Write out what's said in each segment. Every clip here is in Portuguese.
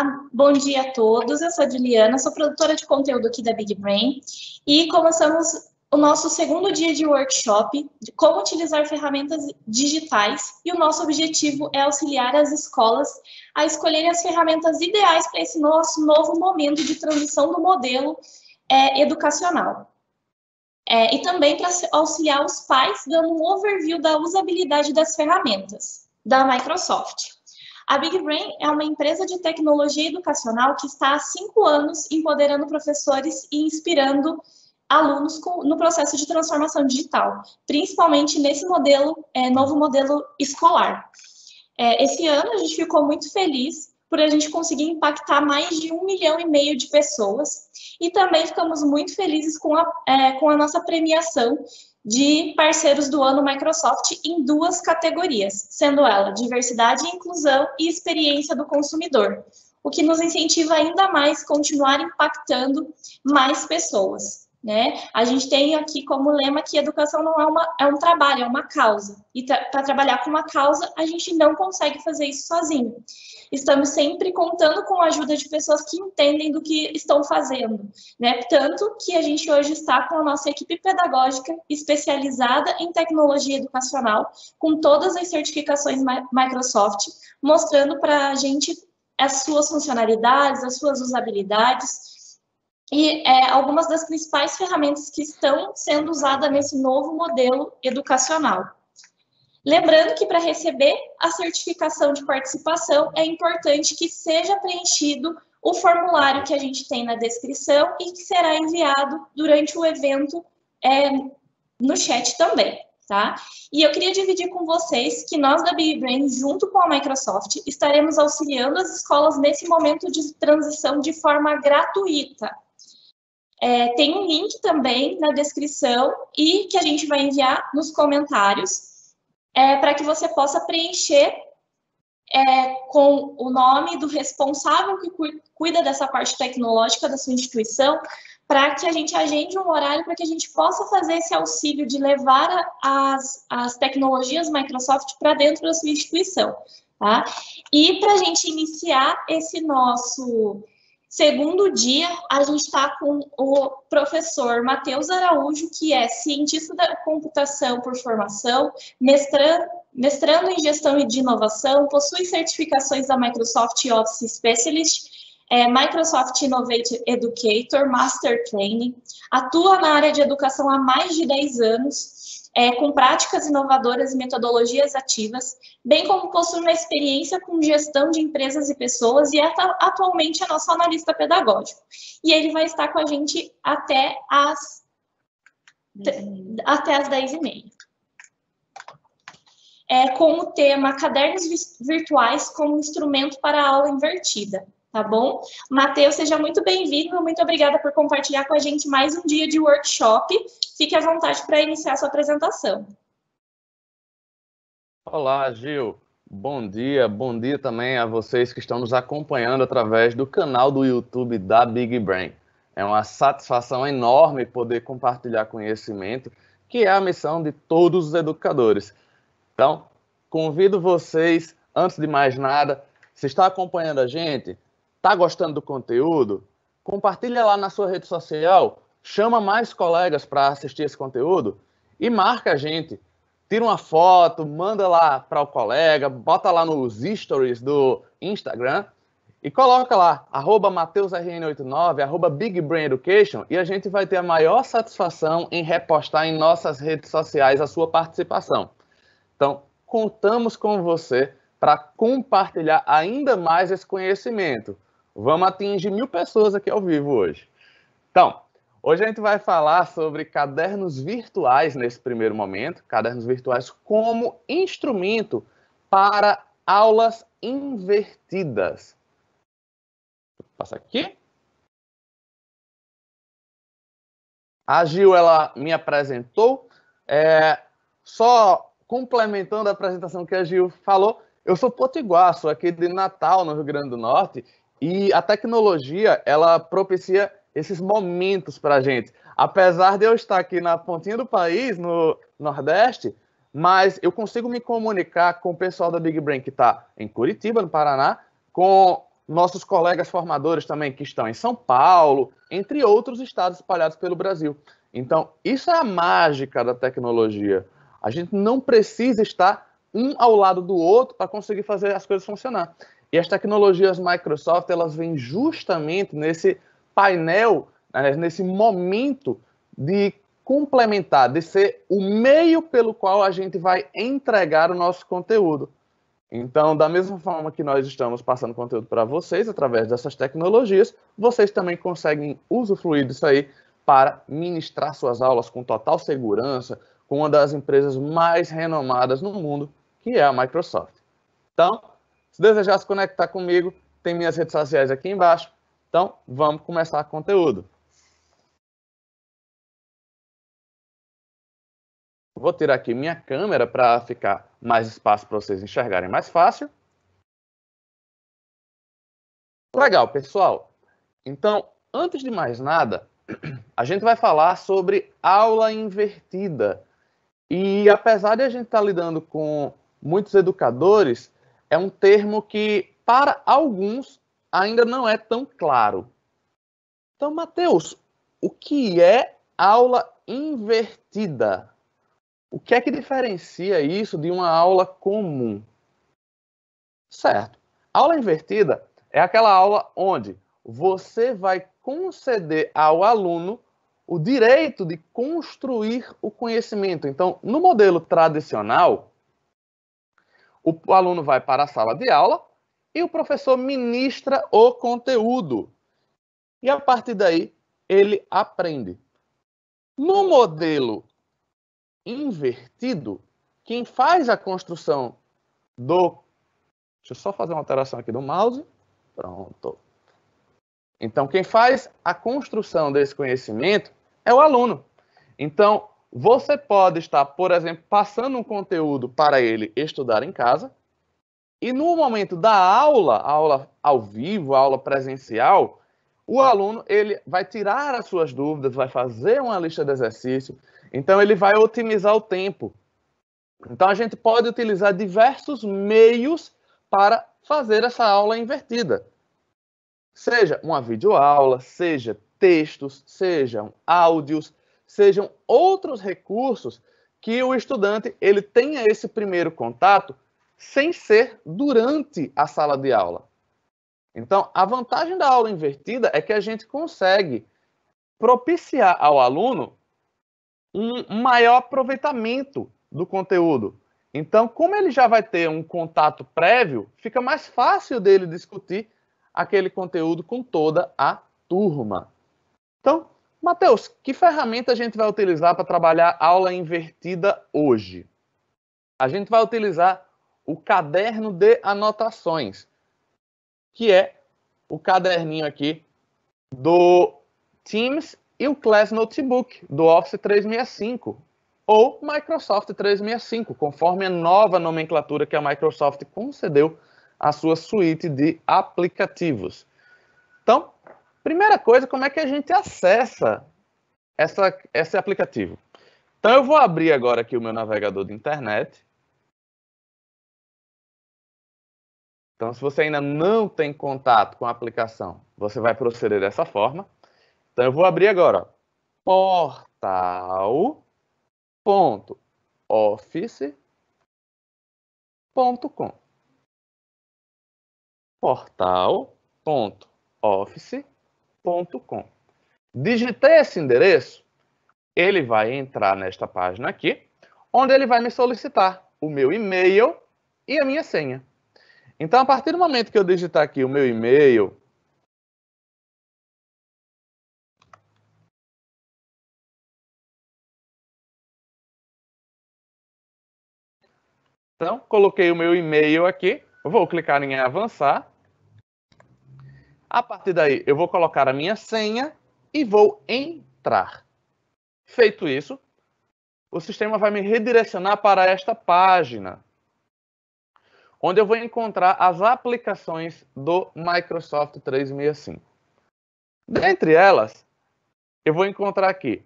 Olá, bom dia a todos. Eu sou a Juliana, sou produtora de conteúdo aqui da Big Brain e começamos o nosso segundo dia de workshop de como utilizar ferramentas digitais e o nosso objetivo é auxiliar as escolas a escolherem as ferramentas ideais para esse nosso novo momento de transição do modelo educacional. E também para auxiliar os pais dando um overview da usabilidade das ferramentas da Microsoft. A Big Brain é uma empresa de tecnologia educacional que está há 5 anos empoderando professores e inspirando alunos no processo de transformação digital, principalmente nesse novo modelo escolar. Esse ano a gente ficou muito feliz por a gente conseguir impactar mais de 1,5 milhão de pessoas e também ficamos muito felizes com a nossa premiação de parceiros do ano Microsoft em 2 categorias, sendo ela diversidade e inclusão e experiência do consumidor, o que nos incentiva ainda mais a continuar impactando mais pessoas, né? A gente tem aqui como lema que educação não é um trabalho, é uma causa, e para trabalhar com uma causa, a gente não consegue fazer isso sozinho. Estamos sempre contando com a ajuda de pessoas que entendem do que estão fazendo, né? Tanto que a gente hoje está com a nossa equipe pedagógica especializada em tecnologia educacional, com todas as certificações Microsoft, mostrando para a gente as suas funcionalidades, as suas usabilidades e algumas das principais ferramentas que estão sendo usadas nesse novo modelo educacional. Lembrando que para receber a certificação de participação é importante que seja preenchido o formulário que a gente tem na descrição e que será enviado durante o evento no chat também, tá? E eu queria dividir com vocês que nós da Big Brain, junto com a Microsoft, estaremos auxiliando as escolas nesse momento de transição de forma gratuita. Tem um link também na descrição e que a gente vai enviar nos comentários, para que você possa preencher com o nome do responsável que cuida dessa parte tecnológica da sua instituição, para que a gente agende um horário para que a gente possa fazer esse auxílio de levar as tecnologias Microsoft para dentro da sua instituição, tá? E para a gente iniciar esse nosso segundo dia, a gente está com o professor Matheus Araújo, que é cientista da computação por formação, mestrando em gestão e de inovação, possui certificações da Microsoft Office Specialist, Microsoft Innovate Educator, Master Training, atua na área de educação há mais de 10 anos, com práticas inovadoras e metodologias ativas, bem como possui uma experiência com gestão de empresas e pessoas e atualmente é nosso analista pedagógico. E ele vai estar com a gente até as 10h30. Com o tema Cadernos Virtuais como Instrumento para a Aula Invertida. Tá bom? Matheus, seja muito bem-vindo, muito obrigada por compartilhar com a gente mais um dia de workshop. Fique à vontade para iniciar a sua apresentação. Olá, Gil. Bom dia também a vocês que estão nos acompanhando através do canal do YouTube da Big Brain. É uma satisfação enorme poder compartilhar conhecimento, que é a missão de todos os educadores. Então, convido vocês, antes de mais nada, se está acompanhando a gente, está gostando do conteúdo, compartilha lá na sua rede social, chama mais colegas para assistir esse conteúdo e marca a gente. Tira uma foto, manda lá para o colega, bota lá nos stories do Instagram e coloca lá, @MatheusRN89, @BigBrainEducation, e a gente vai ter a maior satisfação em repostar em nossas redes sociais a sua participação. Então, contamos com você para compartilhar ainda mais esse conhecimento. Vamos atingir 1.000 pessoas aqui ao vivo hoje. Então, hoje a gente vai falar sobre cadernos virtuais nesse primeiro momento, cadernos virtuais como instrumento para aulas invertidas. Passa aqui. A Gil, ela me apresentou, só complementando a apresentação que a Gil falou, eu sou potiguar, sou aqui de Natal, no Rio Grande do Norte, e a tecnologia, ela propicia esses momentos para a gente. Apesar de eu estar aqui na pontinha do país, no Nordeste, mas eu consigo me comunicar com o pessoal da Big Brain que está em Curitiba, no Paraná, com nossos colegas formadores também que estão em São Paulo, entre outros estados espalhados pelo Brasil. Então, isso é a mágica da tecnologia. A gente não precisa estar um ao lado do outro para conseguir fazer as coisas funcionar. E as tecnologias Microsoft, elas vêm justamente nesse painel, nesse momento de complementar, de ser o meio pelo qual a gente vai entregar o nosso conteúdo. Então, da mesma forma que nós estamos passando conteúdo para vocês através dessas tecnologias, vocês também conseguem usufruir disso aí para ministrar suas aulas com total segurança, com uma das empresas mais renomadas no mundo, que é a Microsoft. Então, se desejar se conectar comigo, tem minhas redes sociais aqui embaixo. Então, vamos começar o conteúdo. Vou tirar aqui minha câmera para ficar mais espaço para vocês enxergarem mais fácil. Legal, pessoal. Então, antes de mais nada, a gente vai falar sobre aula invertida. E apesar de a gente estar lidando com muitos educadores, é um termo que, para alguns, ainda não é tão claro. Então, Matheus, o que é aula invertida? O que é que diferencia isso de uma aula comum? Certo. Aula invertida é aquela aula onde você vai conceder ao aluno o direito de construir o conhecimento. Então, no modelo tradicional, o aluno vai para a sala de aula e o professor ministra o conteúdo. E a partir daí, ele aprende. No modelo invertido, quem faz a construção do... Deixa eu só fazer uma alteração aqui do mouse. Pronto. Então, quem faz a construção desse conhecimento é o aluno. Então, você pode estar, por exemplo, passando um conteúdo para ele estudar em casa, e no momento da aula, aula ao vivo, aula presencial, o aluno ele vai tirar as suas dúvidas, vai fazer uma lista de exercício, então ele vai otimizar o tempo. Então, a gente pode utilizar diversos meios para fazer essa aula invertida. Seja uma videoaula, seja textos, sejam áudios, sejam outros recursos que o estudante ele tenha esse primeiro contato sem ser durante a sala de aula. Então, a vantagem da aula invertida é que a gente consegue propiciar ao aluno um maior aproveitamento do conteúdo. Então, como ele já vai ter um contato prévio, fica mais fácil dele discutir aquele conteúdo com toda a turma. Então, Matheus, que ferramenta a gente vai utilizar para trabalhar aula invertida hoje? A gente vai utilizar o caderno de anotações, que é o caderninho aqui do Teams e o Class Notebook do Office 365 ou Microsoft 365, conforme a nova nomenclatura que a Microsoft concedeu à sua suíte de aplicativos. Então, primeira coisa, como é que a gente acessa esse aplicativo? Então, eu vou abrir agora aqui o meu navegador de internet. Então, se você ainda não tem contato com a aplicação, você vai proceder dessa forma. Então, eu vou abrir agora, portal.office.com. Portal.office.com. Digitei esse endereço, ele vai entrar nesta página aqui, onde ele vai me solicitar o meu e-mail e a minha senha. Então, a partir do momento que eu digitar aqui o meu e-mail, então, coloquei o meu e-mail aqui, vou clicar em avançar. A partir daí, eu vou colocar a minha senha e vou entrar. Feito isso, o sistema vai me redirecionar para esta página, onde eu vou encontrar as aplicações do Microsoft 365. Dentre elas, eu vou encontrar aqui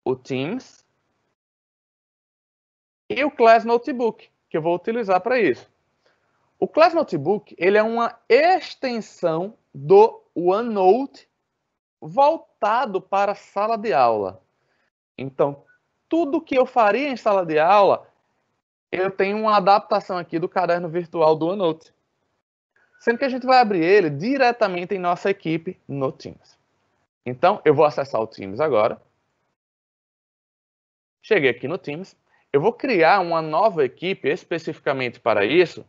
o Teams e o Class Notebook, que eu vou utilizar para isso. O Class Notebook, ele é uma extensão do OneNote voltado para a sala de aula. Então, tudo que eu faria em sala de aula, eu tenho uma adaptação aqui do caderno virtual do OneNote. Sendo que a gente vai abrir ele diretamente em nossa equipe no Teams. Então, eu vou acessar o Teams agora. Cheguei aqui no Teams. Eu vou criar uma nova equipe especificamente para isso,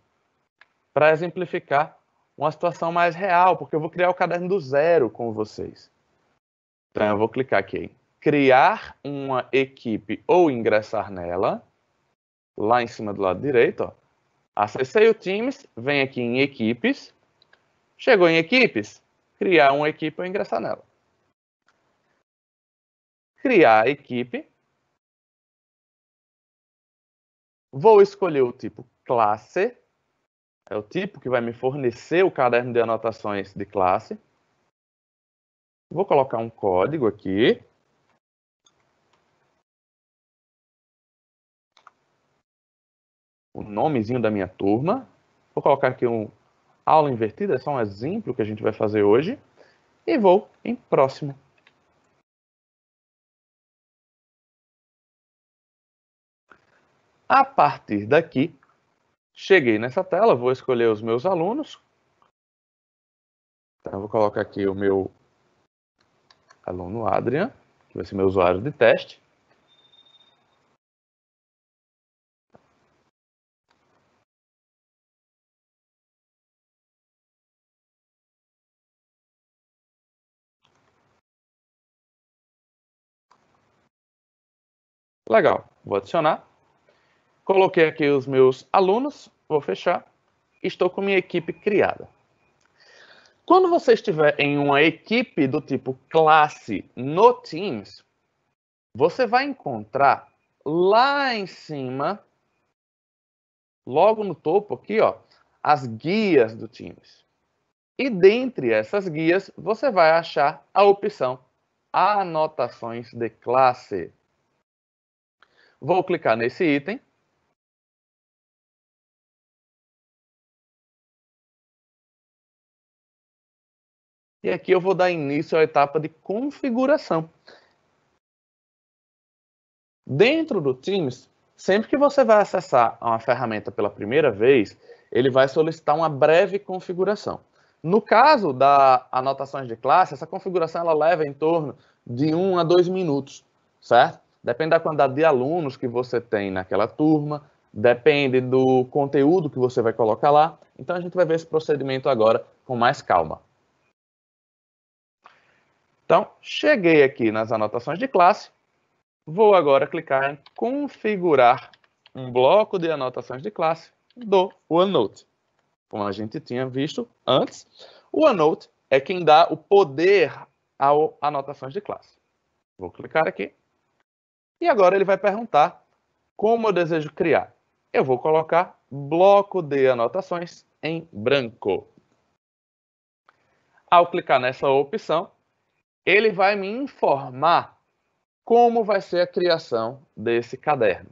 para exemplificar uma situação mais real, porque eu vou criar o caderno do zero com vocês. Então, eu vou clicar aqui em criar uma equipe ou ingressar nela, lá em cima do lado direito, ó. Acessei o Teams, vem aqui em equipes, chegou em equipes, criar uma equipe ou ingressar nela. Criar a equipe, vou escolher o tipo classe, é o tipo que vai me fornecer o caderno de anotações de classe. Vou colocar um código aqui. O nomezinho da minha turma. Vou colocar aqui um aula invertida, é só um exemplo que a gente vai fazer hoje. E vou em próximo. A partir daqui, cheguei nessa tela, vou escolher os meus alunos. Então, vou colocar aqui o meu aluno Adrian, que vai ser meu usuário de teste. Legal, vou adicionar. Coloquei aqui os meus alunos, vou fechar. Estou com minha equipe criada. Quando você estiver em uma equipe do tipo classe no Teams, você vai encontrar lá em cima, logo no topo aqui, ó, as guias do Teams. E dentre essas guias, você vai achar a opção Anotações de classe. Vou clicar nesse item. E aqui eu vou dar início à etapa de configuração. Dentro do Teams, sempre que você vai acessar uma ferramenta pela primeira vez, ele vai solicitar uma breve configuração. No caso da anotações de classe, essa configuração ela leva em torno de 1 a 2 minutos, certo? Depende da quantidade de alunos que você tem naquela turma, depende do conteúdo que você vai colocar lá. Então, a gente vai ver esse procedimento agora com mais calma. Então, cheguei aqui nas anotações de classe. Vou agora clicar em configurar um bloco de anotações de classe do OneNote. Como a gente tinha visto antes, o OneNote é quem dá o poder às anotações de classe. Vou clicar aqui. E agora ele vai perguntar como eu desejo criar. Eu vou colocar bloco de anotações em branco. Ao clicar nessa opção, ele vai me informar como vai ser a criação desse caderno.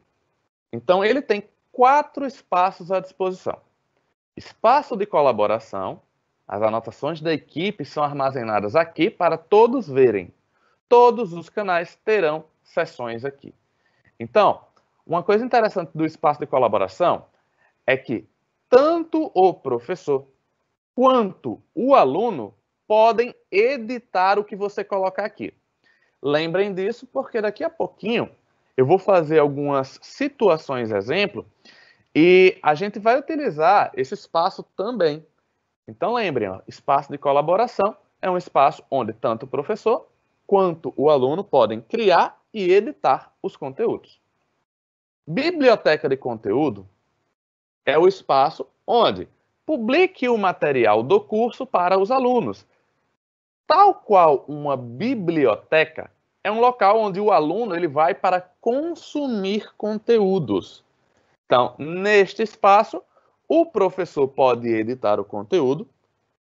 Então, ele tem 4 espaços à disposição. Espaço de colaboração. As anotações da equipe são armazenadas aqui para todos verem. Todos os canais terão seções aqui. Então, uma coisa interessante do espaço de colaboração é que tanto o professor quanto o aluno podem editar o que você colocar aqui. Lembrem disso, porque daqui a pouquinho eu vou fazer algumas situações exemplo e a gente vai utilizar esse espaço também. Então lembrem, ó, espaço de colaboração é um espaço onde tanto o professor quanto o aluno podem criar e editar os conteúdos. Biblioteca de conteúdo é o espaço onde publique o material do curso para os alunos. Tal qual uma biblioteca, é um local onde o aluno ele vai para consumir conteúdos. Então, neste espaço, o professor pode editar o conteúdo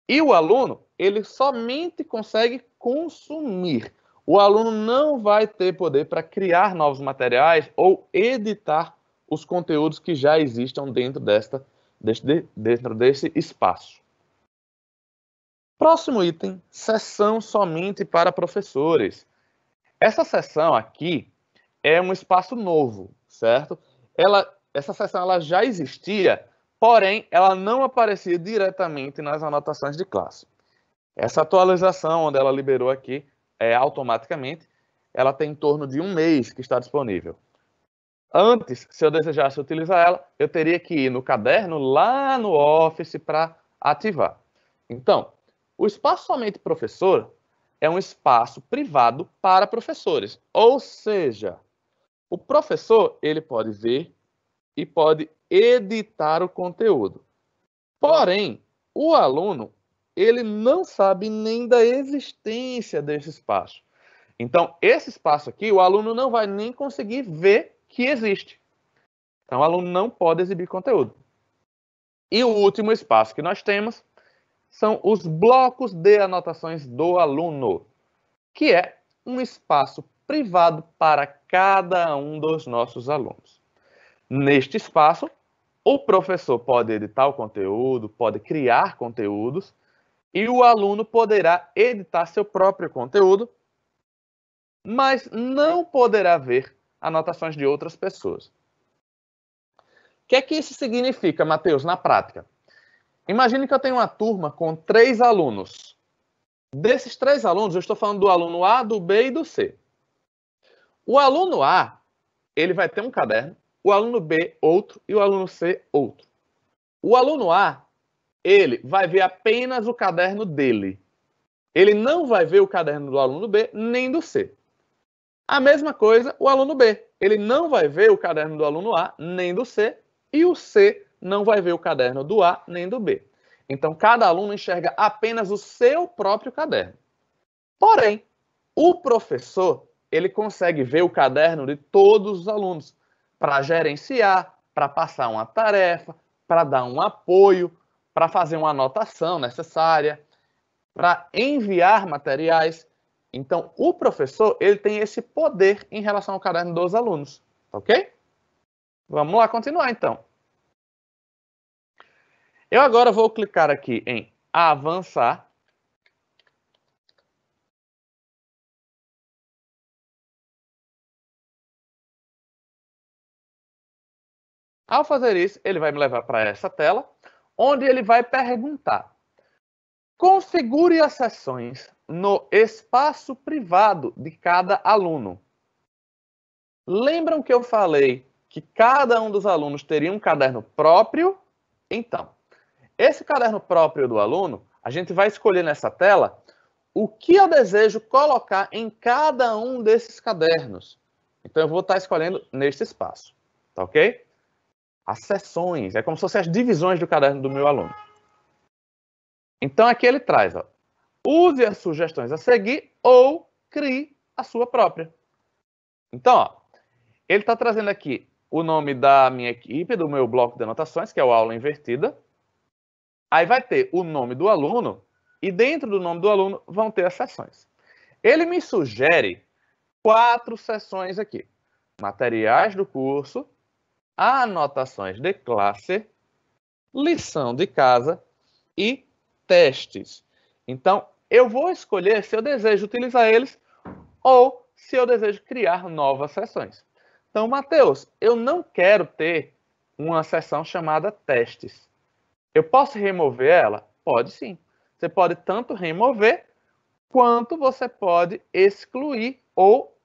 e o aluno ele somente consegue consumir. O aluno não vai ter poder para criar novos materiais ou editar os conteúdos que já existam dentro desta dentro desse espaço. Próximo item, seção somente para professores. Essa seção aqui é um espaço novo, certo? Essa seção ela já existia, porém, ela não aparecia diretamente nas anotações de classe. Essa atualização, onde ela liberou aqui automaticamente, ela tem em torno de 1 mês que está disponível. Antes, se eu desejasse utilizar ela, eu teria que ir no caderno, lá no Office, para ativar. Então, o espaço somente professor é um espaço privado para professores. Ou seja, o professor ele pode ver e pode editar o conteúdo. Porém, o aluno ele não sabe nem da existência desse espaço. Então, esse espaço aqui, o aluno não vai nem conseguir ver que existe. Então, o aluno não pode exibir conteúdo. E o último espaço que nós temos são os blocos de anotações do aluno, que é um espaço privado para cada um dos nossos alunos. Neste espaço, o professor pode editar o conteúdo, pode criar conteúdos, e o aluno poderá editar seu próprio conteúdo, mas não poderá ver anotações de outras pessoas. O que é que isso significa, Matheus, na prática? Imagine que eu tenho uma turma com 3 alunos. Desses 3 alunos, eu estou falando do aluno A, do B e do C. O aluno A, ele vai ter um caderno, o aluno B, outro, e o aluno C, outro. O aluno A, ele vai ver apenas o caderno dele. Ele não vai ver o caderno do aluno B, nem do C. A mesma coisa o aluno B. Ele não vai ver o caderno do aluno A, nem do C, e o C não vai ver o caderno do A, nem do B. Então, cada aluno enxerga apenas o seu próprio caderno. Porém, o professor, ele consegue ver o caderno de todos os alunos para gerenciar, para passar uma tarefa, para dar um apoio, para fazer uma anotação necessária, para enviar materiais. Então, o professor ele tem esse poder em relação ao caderno dos alunos, ok? Vamos lá continuar, então. Eu agora vou clicar aqui em avançar. Ao fazer isso, ele vai me levar para essa tela, onde ele vai perguntar: configure as sessões no espaço privado de cada aluno. Lembram que eu falei que cada um dos alunos teria um caderno próprio? Então, esse caderno próprio do aluno, a gente vai escolher nessa tela o que eu desejo colocar em cada um desses cadernos. Então, eu vou estar escolhendo neste espaço, tá ok? As seções, é como se fossem as divisões do caderno do meu aluno. Então, aqui ele traz, ó, use as sugestões a seguir ou crie a sua própria. Então, ó, ele está trazendo aqui o nome da minha equipe, do meu bloco de anotações, que é o Aula Invertida. Aí vai ter o nome do aluno e dentro do nome do aluno vão ter as seções. Ele me sugere 4 seções aqui. Materiais do curso, anotações de classe, lição de casa e testes. Então, eu vou escolher se eu desejo utilizar eles ou se eu desejo criar novas seções. Então, Matheus, eu não quero ter uma seção chamada testes. Eu posso remover ela? Pode sim. Você pode tanto remover, quanto você pode excluir ou...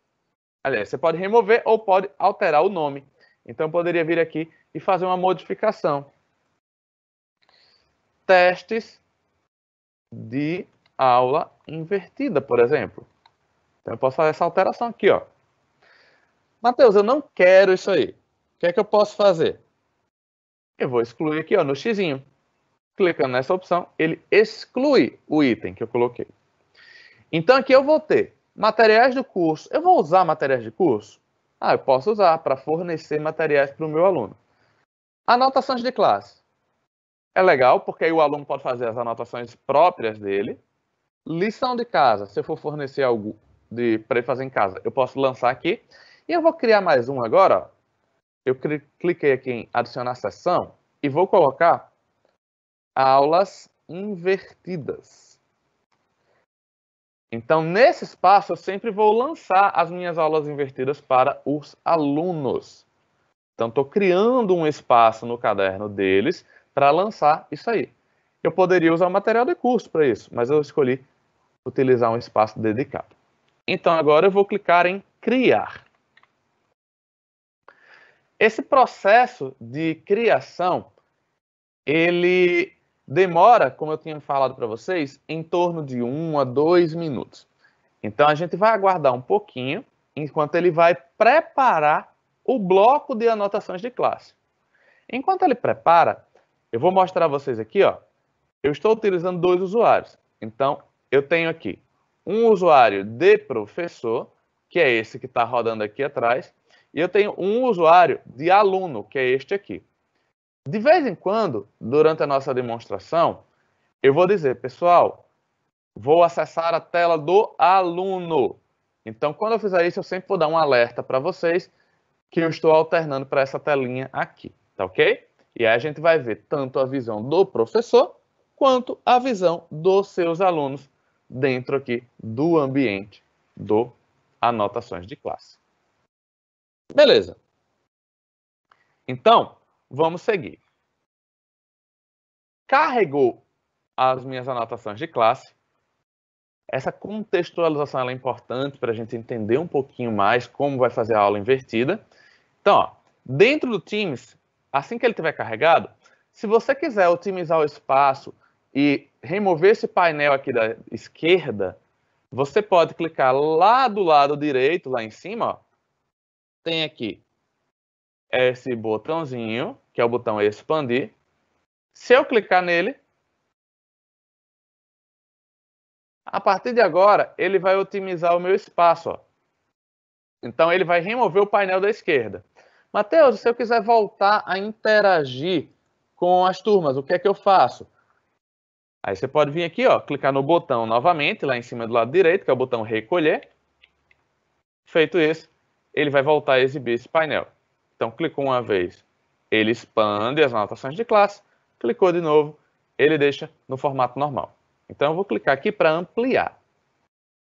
Aliás, você pode remover ou pode alterar o nome. Então, eu poderia vir aqui e fazer uma modificação. Testes de aula invertida, por exemplo. Então, eu posso fazer essa alteração aqui, ó. Matheus, eu não quero isso aí. O que é que eu posso fazer? Eu vou excluir aqui, ó, no xizinho. Clicando nessa opção, ele exclui o item que eu coloquei. Então, aqui eu vou ter materiais do curso. Eu vou usar materiais de curso? Eu posso usar para fornecer materiais para o meu aluno. Anotações de classe. É legal, porque aí o aluno pode fazer as anotações próprias dele. Lição de casa, se eu for fornecer algo para ele fazer em casa, eu posso lançar aqui. E eu vou criar mais um agora. Ó. Eu cliquei aqui em adicionar sessão e vou colocar aulas invertidas. Então, nesse espaço, eu sempre vou lançar as minhas aulas invertidas para os alunos. Então, estou criando um espaço no caderno deles para lançar isso aí. Eu poderia usar o material de curso para isso, mas eu escolhi utilizar um espaço dedicado. Então, agora eu vou clicar em criar. Esse processo de criação, ele demora, como eu tinha falado para vocês, em torno de 1 a 2 minutos. Então, a gente vai aguardar um pouquinho, enquanto ele vai preparar o bloco de anotações de classe. Enquanto ele prepara, eu vou mostrar a vocês aqui, ó. Eu estou utilizando 2 usuários. Então, eu tenho aqui um usuário de professor, que é esse que está rodando aqui atrás, e eu tenho um usuário de aluno, que é este aqui. De vez em quando, durante a nossa demonstração, eu vou dizer, pessoal, vou acessar a tela do aluno. Então, quando eu fizer isso, eu sempre vou dar um alerta para vocês que eu estou alternando para essa telinha aqui, tá ok? E aí a gente vai ver tanto a visão do professor, quanto a visão dos seus alunos dentro aqui do ambiente do anotações de classe. Beleza. Então, vamos seguir. Carregou as minhas anotações de classe. Essa contextualização é importante para a gente entender um pouquinho mais como vai fazer a aula invertida. Então, ó, dentro do Teams, assim que ele estiver carregado, se você quiser otimizar o espaço e remover esse painel aqui da esquerda, você pode clicar lá do lado direito, lá em cima, ó, tem aqui esse botãozinho, que é o botão expandir. Se eu clicar nele, a partir de agora, ele vai otimizar o meu espaço, ó. Então, ele vai remover o painel da esquerda. Matheus, se eu quiser voltar a interagir com as turmas, o que é que eu faço? Aí você pode vir aqui, ó, clicar no botão novamente, lá em cima do lado direito, que é o botão recolher. Feito isso, ele vai voltar a exibir esse painel. Então, clicou uma vez, ele expande as anotações de classe. Clicou de novo, ele deixa no formato normal. Então, eu vou clicar aqui para ampliar,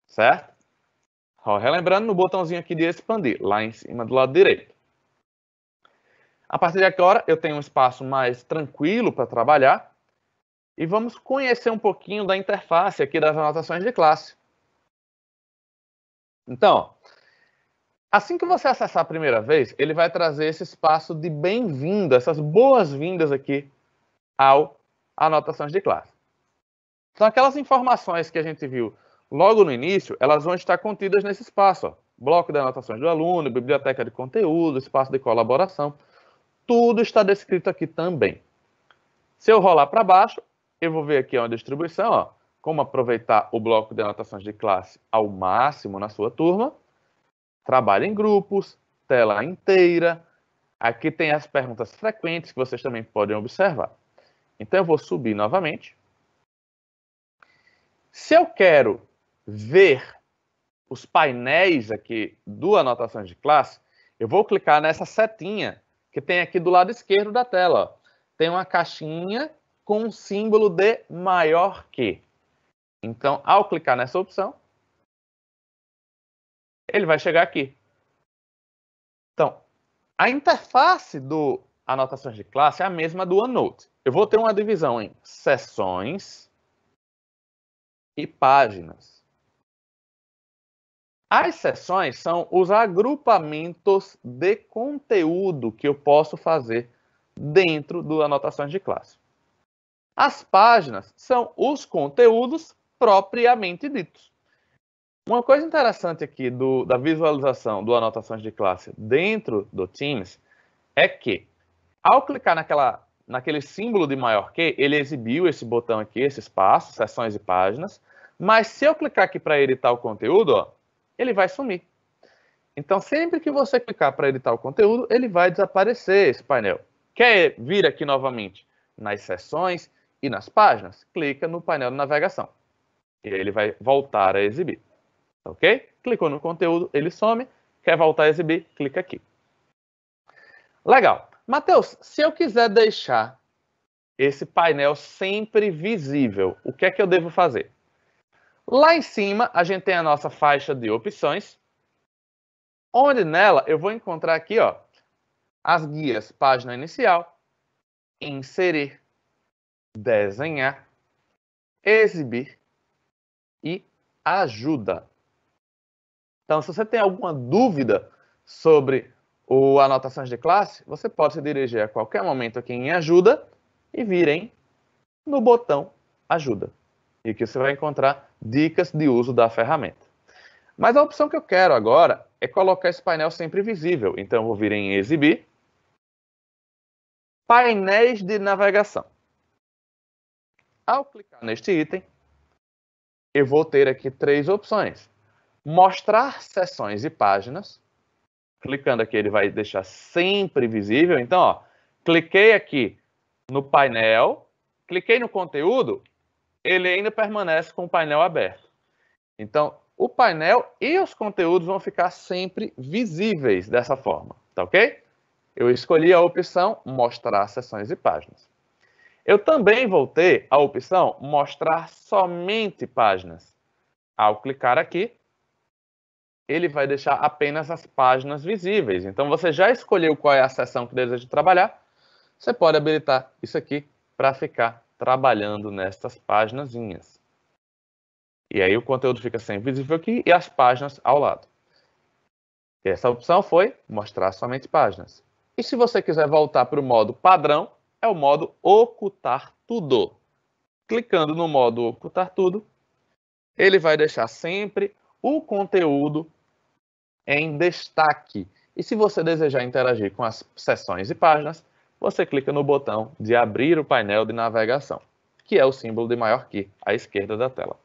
certo? Ó, relembrando no botãozinho aqui de expandir, lá em cima do lado direito. A partir de agora, eu tenho um espaço mais tranquilo para trabalhar. E vamos conhecer um pouquinho da interface aqui das anotações de classe. Então, assim que você acessar a primeira vez, ele vai trazer esse espaço de bem-vindo, essas boas-vindas aqui ao anotações de classe. Então, aquelas informações que a gente viu logo no início, elas vão estar contidas nesse espaço. Ó. Bloco de anotações do aluno, biblioteca de conteúdo, espaço de colaboração. Tudo está descrito aqui também. Se eu rolar para baixo, eu vou ver aqui uma distribuição, ó, como aproveitar o bloco de anotações de classe ao máximo na sua turma. Trabalho em grupos, tela inteira. Aqui tem as perguntas frequentes que vocês também podem observar. Então, eu vou subir novamente. Se eu quero ver os painéis aqui do anotações de classe, eu vou clicar nessa setinha que tem aqui do lado esquerdo da tela. Ó. Tem uma caixinha com um símbolo de maior que. Então, ao clicar nessa opção, ele vai chegar aqui. Então, a interface do anotações de classe é a mesma do OneNote. Eu vou ter uma divisão em seções e páginas. As seções são os agrupamentos de conteúdo que eu posso fazer dentro do anotações de classe. As páginas são os conteúdos propriamente ditos. Uma coisa interessante aqui da visualização do anotações de classe dentro do Teams é que, ao clicar naquele símbolo de maior que, ele exibiu esse botão aqui, esse espaço, seções e páginas, mas se eu clicar aqui para editar o conteúdo, ó, ele vai sumir. Então, sempre que você clicar para editar o conteúdo, ele vai desaparecer esse painel. Quer vir aqui novamente nas seções e nas páginas? Clica no painel de navegação. E aí ele vai voltar a exibir. Ok? Clicou no conteúdo, ele some. Quer voltar a exibir? Clica aqui. Legal. Matheus, se eu quiser deixar esse painel sempre visível. O que é que eu devo fazer? Lá em cima, a gente tem a nossa faixa de opções, onde nela eu vou encontrar aqui, ó, as guias página inicial, inserir, desenhar, exibir e ajuda. Então, se você tem alguma dúvida sobre o anotações de classe, você pode se dirigir a qualquer momento aqui em ajuda e vir no botão ajuda. E aqui você vai encontrar dicas de uso da ferramenta. Mas a opção que eu quero agora é colocar esse painel sempre visível. Então, eu vou vir em exibir, painéis de navegação. Ao clicar neste item, eu vou ter aqui 3 opções. Mostrar seções e páginas. Clicando aqui, ele vai deixar sempre visível. Então, ó, cliquei aqui no painel, cliquei no conteúdo, ele ainda permanece com o painel aberto. Então, o painel e os conteúdos vão ficar sempre visíveis dessa forma, tá ok? Eu escolhi a opção mostrar seções e páginas. Eu também vou ter a opção mostrar somente páginas. Ao clicar aqui, ele vai deixar apenas as páginas visíveis. Então, você já escolheu qual é a seção que deseja trabalhar, você pode habilitar isso aqui para ficar trabalhando nestas paginazinhas. E aí o conteúdo fica sempre visível aqui e as páginas ao lado. E essa opção foi mostrar somente páginas. E se você quiser voltar para o modo padrão, é o modo ocultar tudo. Clicando no modo ocultar tudo, ele vai deixar sempre o conteúdo em destaque. E se você desejar interagir com as seções e páginas, você clica no botão de abrir o painel de navegação, que é o símbolo de maior que à esquerda da tela.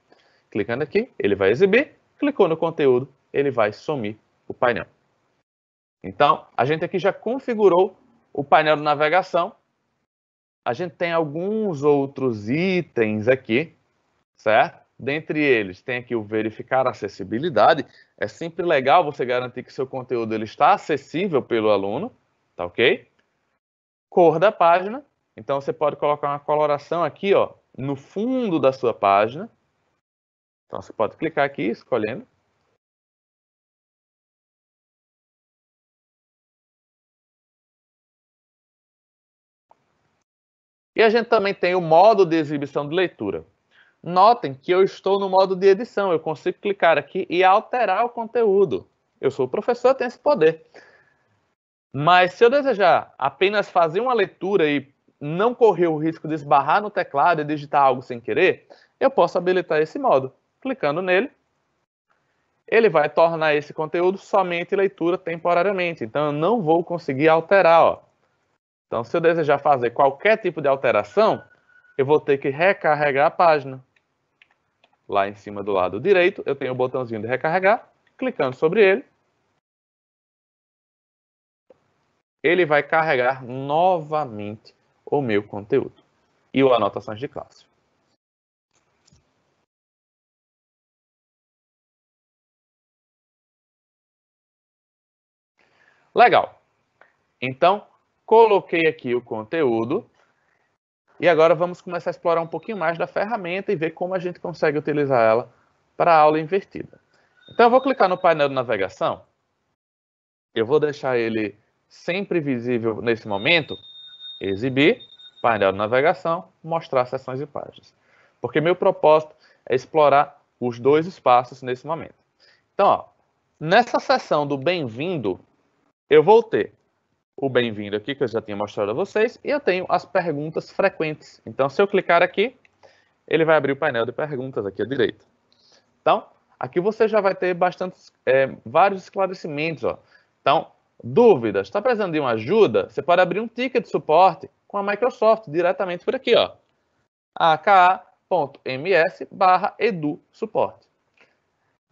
Clicando aqui, ele vai exibir. Clicou no conteúdo, ele vai sumir o painel. Então, a gente aqui já configurou o painel de navegação. A gente tem alguns outros itens aqui, certo? Dentre eles, tem aqui o verificar acessibilidade. É sempre legal você garantir que seu conteúdo ele está acessível pelo aluno, tá ok? Cor da página. Então, você pode colocar uma coloração aqui, ó, no fundo da sua página. Então, você pode clicar aqui, escolhendo. E a gente também tem o modo de exibição de leitura. Notem que eu estou no modo de edição. Eu consigo clicar aqui e alterar o conteúdo. Eu sou o professor, eu tenho esse poder. Mas se eu desejar apenas fazer uma leitura e não correr o risco de esbarrar no teclado e digitar algo sem querer, eu posso habilitar esse modo. Clicando nele, ele vai tornar esse conteúdo somente leitura temporariamente. Então, eu não vou conseguir alterar. Ó. Então, se eu desejar fazer qualquer tipo de alteração, eu vou ter que recarregar a página. Lá em cima do lado direito, eu tenho o botãozinho de recarregar. Clicando sobre ele, ele vai carregar novamente o meu conteúdo e o anotações de classe. Legal. Então, coloquei aqui o conteúdo e agora vamos começar a explorar um pouquinho mais da ferramenta e ver como a gente consegue utilizar ela para a aula invertida. Então, eu vou clicar no painel de navegação. Eu vou deixar ele sempre visível nesse momento. Exibir, painel de navegação, mostrar seções e páginas. Porque meu propósito é explorar os 2 espaços nesse momento. Então, ó, nessa seção do bem-vindo, eu vou ter o bem-vindo aqui, que eu já tinha mostrado a vocês, e eu tenho as perguntas frequentes. Então, se eu clicar aqui, ele vai abrir o painel de perguntas aqui à direita. Então, aqui você já vai ter vários esclarecimentos. Ó. Então, dúvidas, está precisando de uma ajuda? Você pode abrir um ticket de suporte com a Microsoft diretamente por aqui, ó. aka.ms/edu-suporte.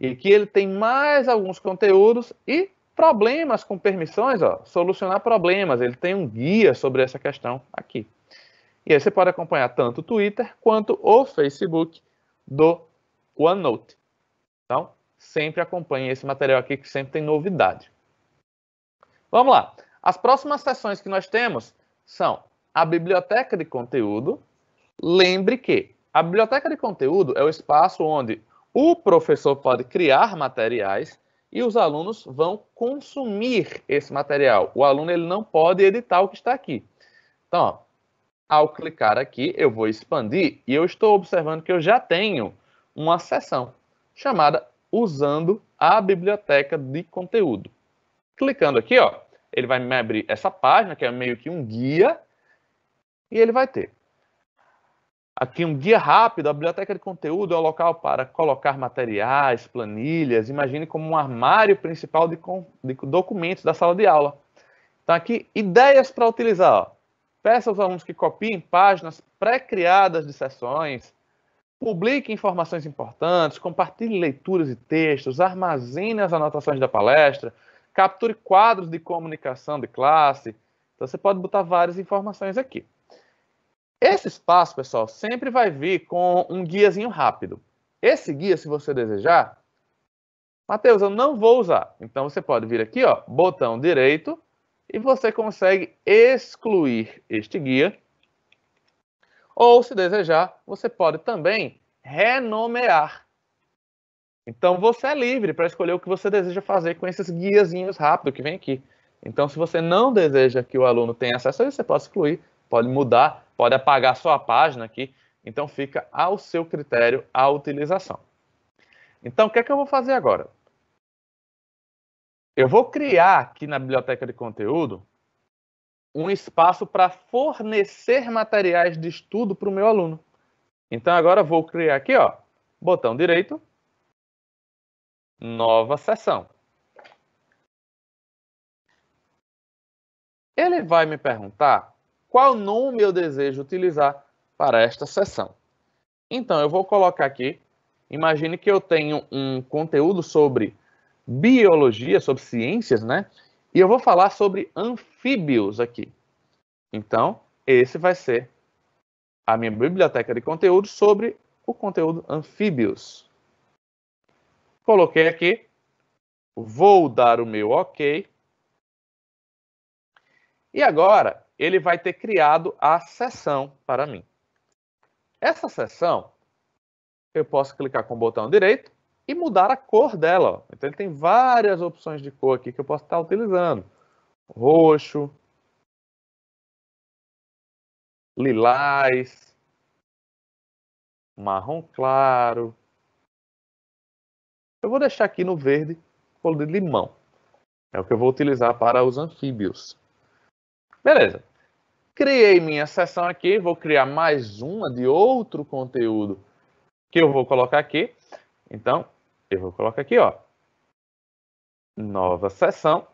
E aqui ele tem mais alguns conteúdos e problemas com permissões, ó, solucionar problemas. Ele tem um guia sobre essa questão aqui. E aí você pode acompanhar tanto o Twitter quanto o Facebook do OneNote. Então, sempre acompanhe esse material aqui que sempre tem novidade. Vamos lá. As próximas sessões que nós temos são a biblioteca de conteúdo. Lembre que a biblioteca de conteúdo é o espaço onde o professor pode criar materiais e os alunos vão consumir esse material. O aluno ele não pode editar o que está aqui. Então, ó, ao clicar aqui, eu vou expandir e eu estou observando que eu já tenho uma seção chamada Usando a Biblioteca de Conteúdo. Clicando aqui, ó, ele vai me abrir essa página, que é meio que um guia, e ele vai ter aqui um guia rápido. A biblioteca de conteúdo é o local para colocar materiais, planilhas, imagine como um armário principal de documentos da sala de aula. Então aqui, ideias para utilizar, ó. Peça aos alunos que copiem páginas pré-criadas de sessões, publique informações importantes, compartilhe leituras e textos, armazene as anotações da palestra, capture quadros de comunicação de classe. Então, você pode botar várias informações aqui. Esse espaço, pessoal, sempre vai vir com um guiazinho rápido. Esse guia, se você desejar, Matheus, eu não vou usar. Então, você pode vir aqui, ó, botão direito, e você consegue excluir este guia. Ou, se desejar, você pode também renomear. Então, você é livre para escolher o que você deseja fazer com esses guiazinhos rápidos que vem aqui. Então, se você não deseja que o aluno tenha acesso a isso, você pode excluir, pode mudar, pode apagar só a página aqui. Então, fica ao seu critério a utilização. Então, o que é que eu vou fazer agora? Eu vou criar aqui na biblioteca de conteúdo um espaço para fornecer materiais de estudo para o meu aluno. Então, agora eu vou criar aqui, ó, botão direito, nova seção. Ele vai me perguntar qual nome eu desejo utilizar para esta seção. Então, eu vou colocar aqui, imagine que eu tenho um conteúdo sobre biologia, sobre ciências, né? E eu vou falar sobre anfíbios aqui. Então, esse vai ser a minha biblioteca de conteúdo sobre o conteúdo anfíbios. Coloquei aqui, vou dar o meu OK. E agora, ele vai ter criado a seção para mim. Essa seção, eu posso clicar com o botão direito e mudar a cor dela. Ó. Então, ele tem várias opções de cor aqui que eu posso estar utilizando. Roxo, lilás, marrom claro. Eu vou deixar aqui no verde, cor de limão. É o que eu vou utilizar para os anfíbios. Beleza. Criei minha seção aqui, vou criar mais uma de outro conteúdo que eu vou colocar aqui. Então, eu vou colocar aqui, ó, nova seção.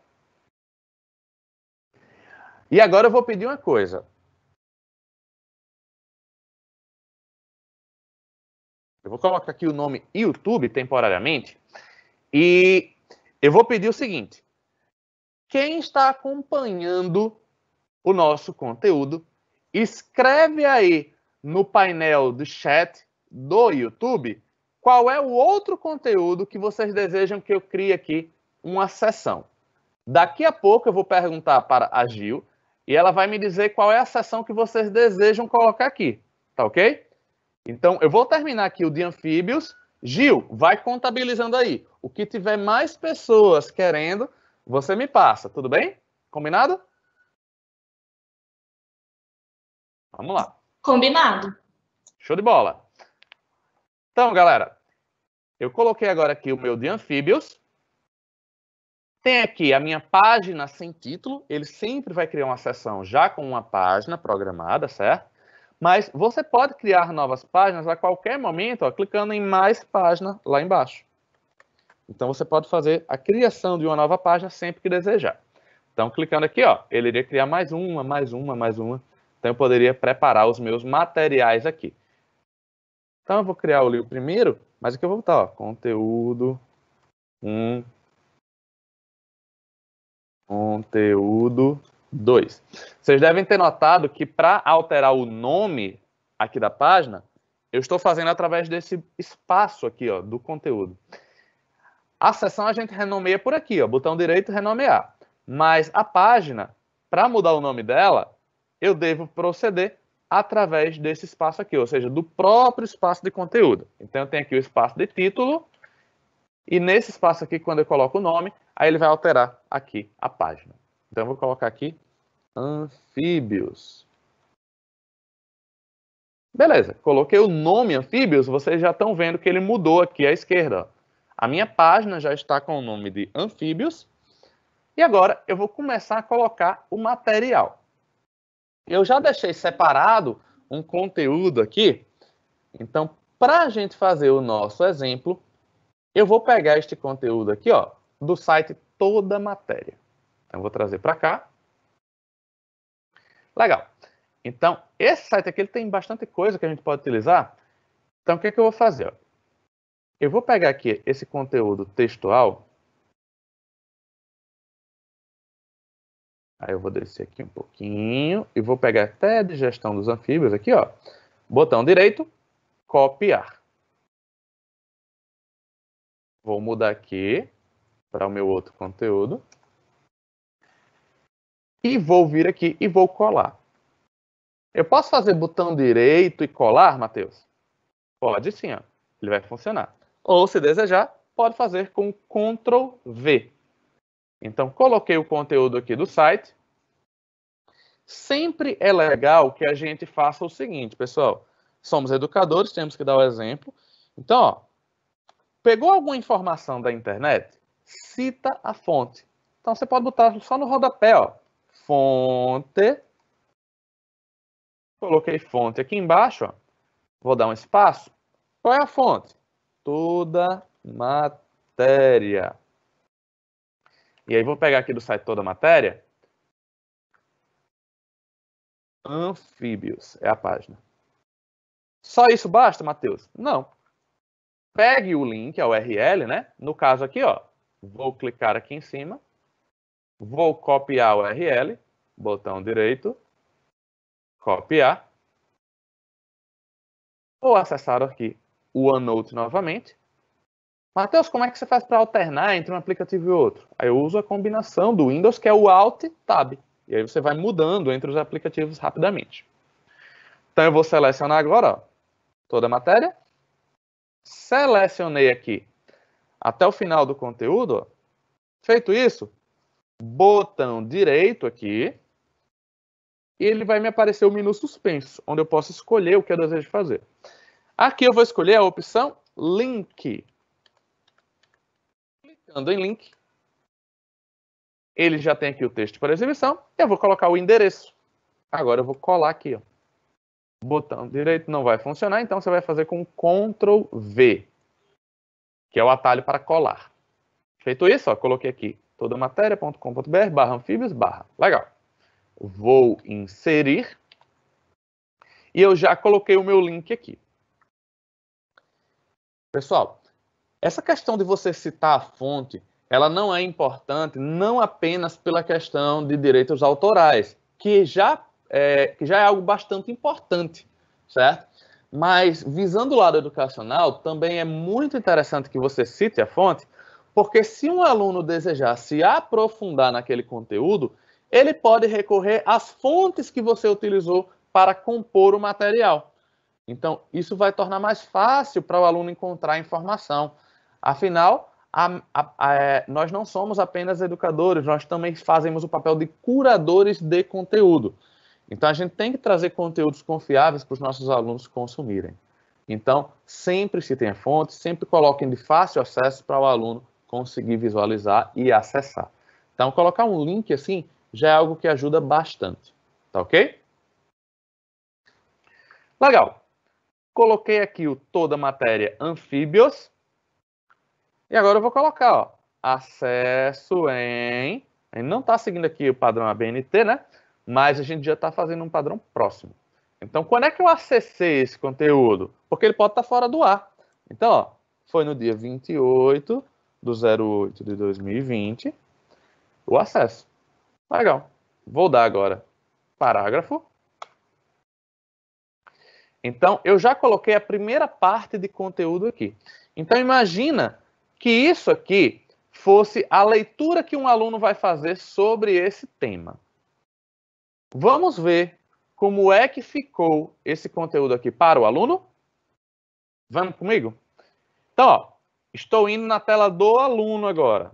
E agora eu vou pedir uma coisa. Eu vou colocar aqui o nome YouTube temporariamente. E eu vou pedir o seguinte. Quem está acompanhando o nosso conteúdo, escreve aí no painel do chat do YouTube qual é o outro conteúdo que vocês desejam que eu crie aqui uma seção. Daqui a pouco eu vou perguntar para a Gil e ela vai me dizer qual é a seção que vocês desejam colocar aqui, tá ok? Então, eu vou terminar aqui o de anfíbios. Gil, vai contabilizando aí. O que tiver mais pessoas querendo, você me passa, tudo bem? Combinado? Vamos lá. Combinado. Show de bola. Então, galera, eu coloquei agora aqui o meu de anfíbios. Tem aqui a minha página sem título. Ele sempre vai criar uma seção já com uma página programada, certo? Mas você pode criar novas páginas a qualquer momento, ó, clicando em mais página lá embaixo. Então, você pode fazer a criação de uma nova página sempre que desejar. Então, clicando aqui, ó, ele iria criar mais uma, mais uma, mais uma. Então, eu poderia preparar os meus materiais aqui. Então, eu vou criar o livro primeiro, mas aqui eu vou botar, ó, conteúdo 1, conteúdo 2. Vocês devem ter notado que para alterar o nome aqui da página, eu estou fazendo através desse espaço aqui, ó, do conteúdo. A seção a gente renomeia por aqui, ó, botão direito, renomear. Mas a página, para mudar o nome dela, eu devo proceder através desse espaço aqui, ou seja, do próprio espaço de conteúdo. Então, eu tenho aqui o espaço de título, e nesse espaço aqui, quando eu coloco o nome, aí ele vai alterar aqui a página. Então, eu vou colocar aqui anfíbios. Beleza, coloquei o nome anfíbios, vocês já estão vendo que ele mudou aqui à esquerda. A minha página já está com o nome de anfíbios. E agora eu vou começar a colocar o material. Eu já deixei separado um conteúdo aqui. Então, para a gente fazer o nosso exemplo, eu vou pegar este conteúdo aqui, ó, do site Toda Matéria. Então, eu vou trazer para cá. Legal. Então, esse site aqui ele tem bastante coisa que a gente pode utilizar. Então, o que é que eu vou fazer? Ó? Eu vou pegar aqui esse conteúdo textual. Aí eu vou descer aqui um pouquinho e vou pegar até a digestão dos anfíbios aqui, ó. Botão direito, copiar. Vou mudar aqui para o meu outro conteúdo. E vou vir aqui e vou colar. Eu posso fazer botão direito e colar, Matheus? Pode sim, ó. Ele vai funcionar. Ou, se desejar, pode fazer com Ctrl V. Então, coloquei o conteúdo aqui do site. Sempre é legal que a gente faça o seguinte, pessoal. Somos educadores, temos que dar o exemplo. Então, ó, pegou alguma informação da internet? Cita a fonte. Então, você pode botar só no rodapé, ó. Fonte. Coloquei fonte aqui embaixo, ó. Vou dar um espaço. Qual é a fonte? Toda Matéria. E aí, vou pegar aqui do site Toda Matéria. Anfíbios é a página. Só isso basta, Matheus? Não. Pegue o link, a URL, né? No caso aqui, ó, vou clicar aqui em cima, vou copiar a URL, botão direito, copiar. Vou acessar aqui o OneNote novamente. Matheus, como é que você faz para alternar entre um aplicativo e outro? Aí eu uso a combinação do Windows, que é o Alt Tab. E aí você vai mudando entre os aplicativos rapidamente. Então eu vou selecionar agora, ó, toda a matéria. Selecionei aqui até o final do conteúdo. Ó. Feito isso, botão direito aqui. E ele vai me aparecer o menu suspenso, onde eu posso escolher o que eu desejo fazer. Aqui eu vou escolher a opção Link. Clicando em Link. Ele já tem aqui o texto para exibição. Eu vou colocar o endereço. Agora eu vou colar aqui. Ó. Botão direito não vai funcionar, então você vai fazer com Ctrl V, que é o atalho para colar. Feito isso, ó, coloquei aqui todamateria.com.br/anfíbios/. Legal. Vou inserir. E eu já coloquei o meu link aqui. Pessoal, essa questão de você citar a fonte, ela não é importante não apenas pela questão de direitos autorais, que já é algo bastante importante, certo? Mas, visando o lado educacional, também é muito interessante que você cite a fonte, porque se um aluno desejar se aprofundar naquele conteúdo, ele pode recorrer às fontes que você utilizou para compor o material. Então, isso vai tornar mais fácil para o aluno encontrar informação. Afinal, nós não somos apenas educadores, nós também fazemos o papel de curadores de conteúdo. Então, a gente tem que trazer conteúdos confiáveis para os nossos alunos consumirem. Então, sempre citem a fonte, sempre coloquem de fácil acesso para o aluno conseguir visualizar e acessar. Então, colocar um link assim já é algo que ajuda bastante. Tá ok? Legal. Coloquei aqui o Toda Matéria Anfíbios. E agora eu vou colocar, ó, acesso em... A gente não está seguindo aqui o padrão ABNT, né? Mas a gente já está fazendo um padrão próximo. Então, quando é que eu acessei esse conteúdo? Porque ele pode estar fora do ar. Então, ó, foi no dia 28/08/2020 o acesso. Legal. Vou dar agora parágrafo. Então, eu já coloquei a primeira parte de conteúdo aqui. Então, imagina que isso aqui fosse a leitura que um aluno vai fazer sobre esse tema. Vamos ver como é que ficou esse conteúdo aqui para o aluno? Vamos comigo? Então, ó, estou indo na tela do aluno agora.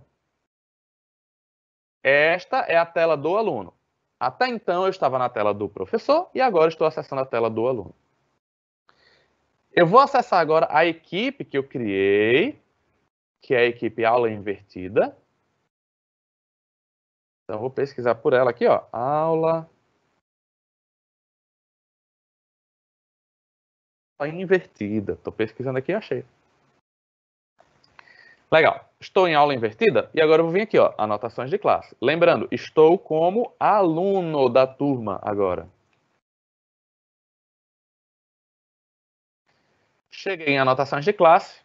Esta é a tela do aluno. Até então eu estava na tela do professor e agora estou acessando a tela do aluno. Eu vou acessar agora a equipe que eu criei, que é a equipe aula invertida. Então eu vou pesquisar por ela aqui, ó, aula invertida. Estou pesquisando aqui e achei. Legal. Estou em aula invertida e agora eu vou vir aqui, ó, anotações de classe. Lembrando, estou como aluno da turma agora. Cheguei em anotações de classe.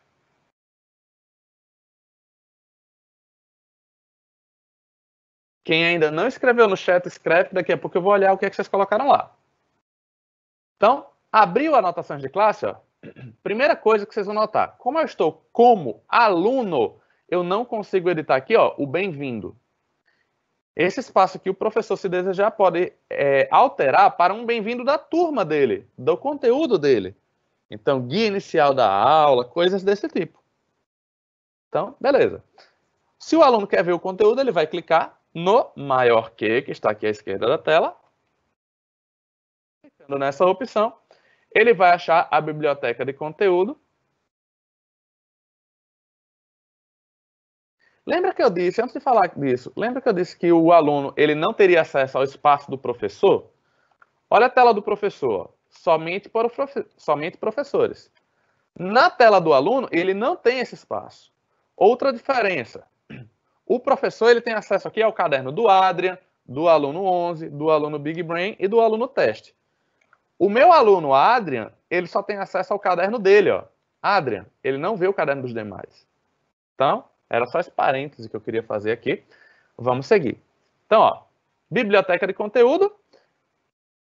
Quem ainda não escreveu no chat, escreve. Daqui a pouco eu vou olhar o que é que vocês colocaram lá. Então, abriu anotações de classe, ó. Primeira coisa que vocês vão notar. Como eu estou como aluno, eu não consigo editar aqui, ó, o bem-vindo. Esse espaço aqui, o professor, se desejar, pode alterar para um bem-vindo da turma dele, do conteúdo dele. Então, guia inicial da aula, coisas desse tipo. Então, beleza. Se o aluno quer ver o conteúdo, ele vai clicar no maior que está aqui à esquerda da tela. Clicando nessa opção, ele vai achar a biblioteca de conteúdo. Lembra que eu disse, antes de falar disso, lembra que eu disse que o aluno ele não teria acesso ao espaço do professor? Olha a tela do professor, somente professores. Na tela do aluno, ele não tem esse espaço. Outra diferença, o professor ele tem acesso aqui ao caderno do Adrian, do aluno 11, do aluno Big Brain e do aluno teste. O meu aluno Adrian, ele só tem acesso ao caderno dele, ó. Adrian, ele não vê o caderno dos demais. Então, era só esse parêntese que eu queria fazer aqui. Vamos seguir. Então, ó, biblioteca de conteúdo.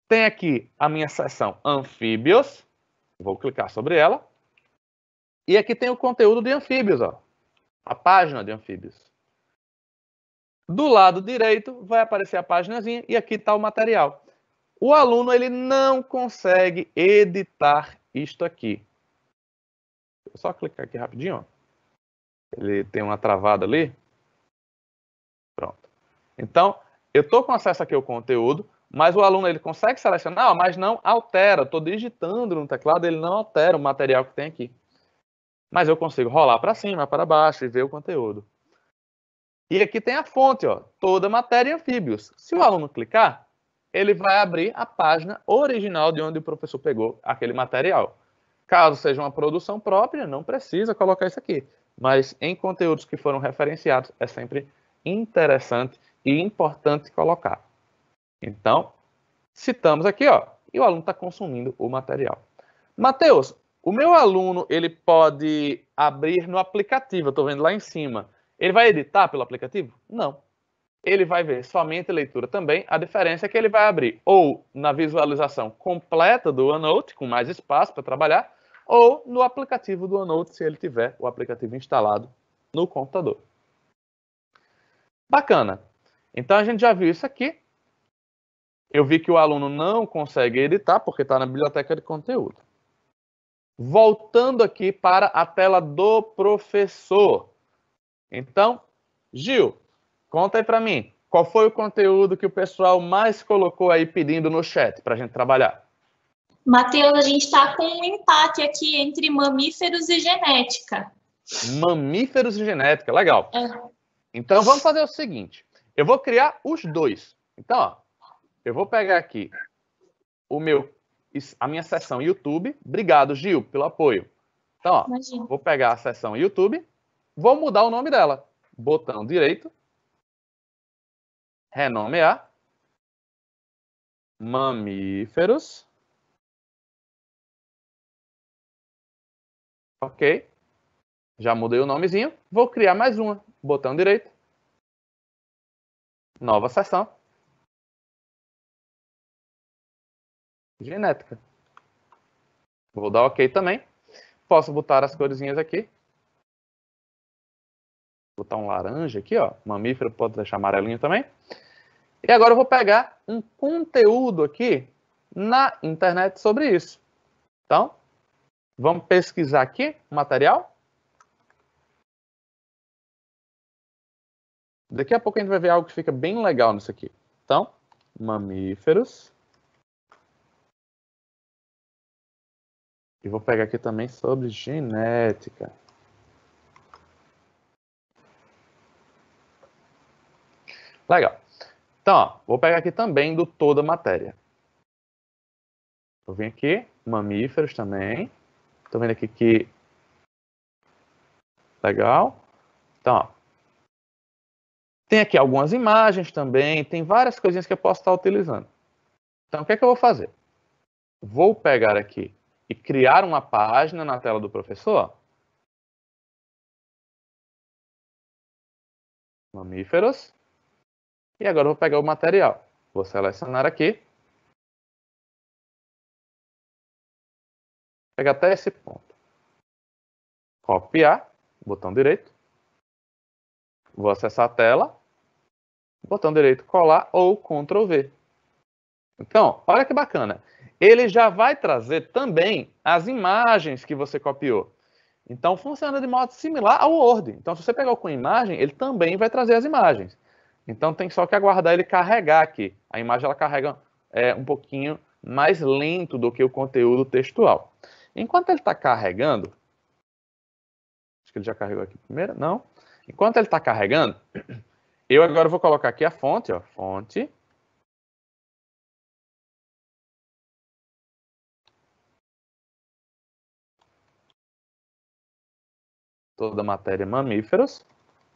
Tem aqui a minha seção anfíbios. Vou clicar sobre ela. E aqui tem o conteúdo de anfíbios, ó. A página de anfíbios. Do lado direito vai aparecer a paginazinha e aqui está o material. O aluno ele não consegue editar isto aqui. Vou só clicar aqui rapidinho, ó. Ele tem uma travada ali. Pronto. Então, eu estou com acesso aqui ao conteúdo, mas o aluno ele consegue selecionar, mas não altera. Estou digitando no teclado, ele não altera o material que tem aqui. Mas eu consigo rolar para cima, para baixo e ver o conteúdo. E aqui tem a fonte, ó, toda matéria em anfíbios. Se o aluno clicar, ele vai abrir a página original de onde o professor pegou aquele material. Caso seja uma produção própria, não precisa colocar isso aqui. Mas em conteúdos que foram referenciados, é sempre interessante e importante colocar. Então, citamos aqui, ó, e o aluno está consumindo o material. Mateus, o meu aluno ele pode abrir no aplicativo, eu estou vendo lá em cima. Ele vai editar pelo aplicativo? Não. Ele vai ver somente leitura também. A diferença é que ele vai abrir ou na visualização completa do OneNote, com mais espaço para trabalhar, ou no aplicativo do OneNote, se ele tiver o aplicativo instalado no computador. Bacana. Então, a gente já viu isso aqui. Eu vi que o aluno não consegue editar, porque está na biblioteca de conteúdo. Voltando aqui para a tela do professor. Então, Gil, conta aí para mim, qual foi o conteúdo que o pessoal mais colocou aí pedindo no chat para a gente trabalhar? Mateus, a gente está com um empate aqui entre mamíferos e genética. Mamíferos e genética, legal. Então, vamos fazer o seguinte. Eu vou criar os dois. Então, ó, eu vou pegar aqui a minha seção YouTube. Obrigado, Gil, pelo apoio. Então, ó, vou pegar a seção YouTube, vou mudar o nome dela. Botão direito, renomear, mamíferos. Ok. Já mudei o nomezinho. Vou criar mais uma. Botão direito. Nova seção. Genética. Vou dar ok também. Posso botar as corzinhas aqui. Vou botar um laranja aqui, ó. Mamífero, pode deixar amarelinho também. E agora eu vou pegar um conteúdo aqui na internet sobre isso. Então, vamos pesquisar aqui o material. Daqui a pouco a gente vai ver algo que fica bem legal nisso aqui. Então, mamíferos. E vou pegar aqui também sobre genética. Legal. Então, ó, vou pegar aqui também do toda a matéria. Vou vir aqui, mamíferos também. Estou vendo aqui que... Legal. Então, ó, tem aqui algumas imagens também, tem várias coisinhas que eu posso estar utilizando. Então, o que é que eu vou fazer? Vou pegar aqui e criar uma página na tela do professor. Mamíferos. E agora eu vou pegar o material. Vou selecionar aqui. Pegar até esse ponto. Copiar, botão direito. Vou acessar a tela. Botão direito, colar ou Ctrl V. Então, olha que bacana. Ele já vai trazer também as imagens que você copiou. Então, funciona de modo similar ao Word. Então, se você pegar com imagem, ele também vai trazer as imagens. Então, tem só que aguardar ele carregar aqui. A imagem ela carrega um pouquinho mais lento do que o conteúdo textual. Enquanto ele está carregando... Acho que ele já carregou aqui primeiro. Não. Enquanto ele está carregando, eu agora vou colocar aqui a fonte. Ó, fonte. Toda a matéria mamíferos.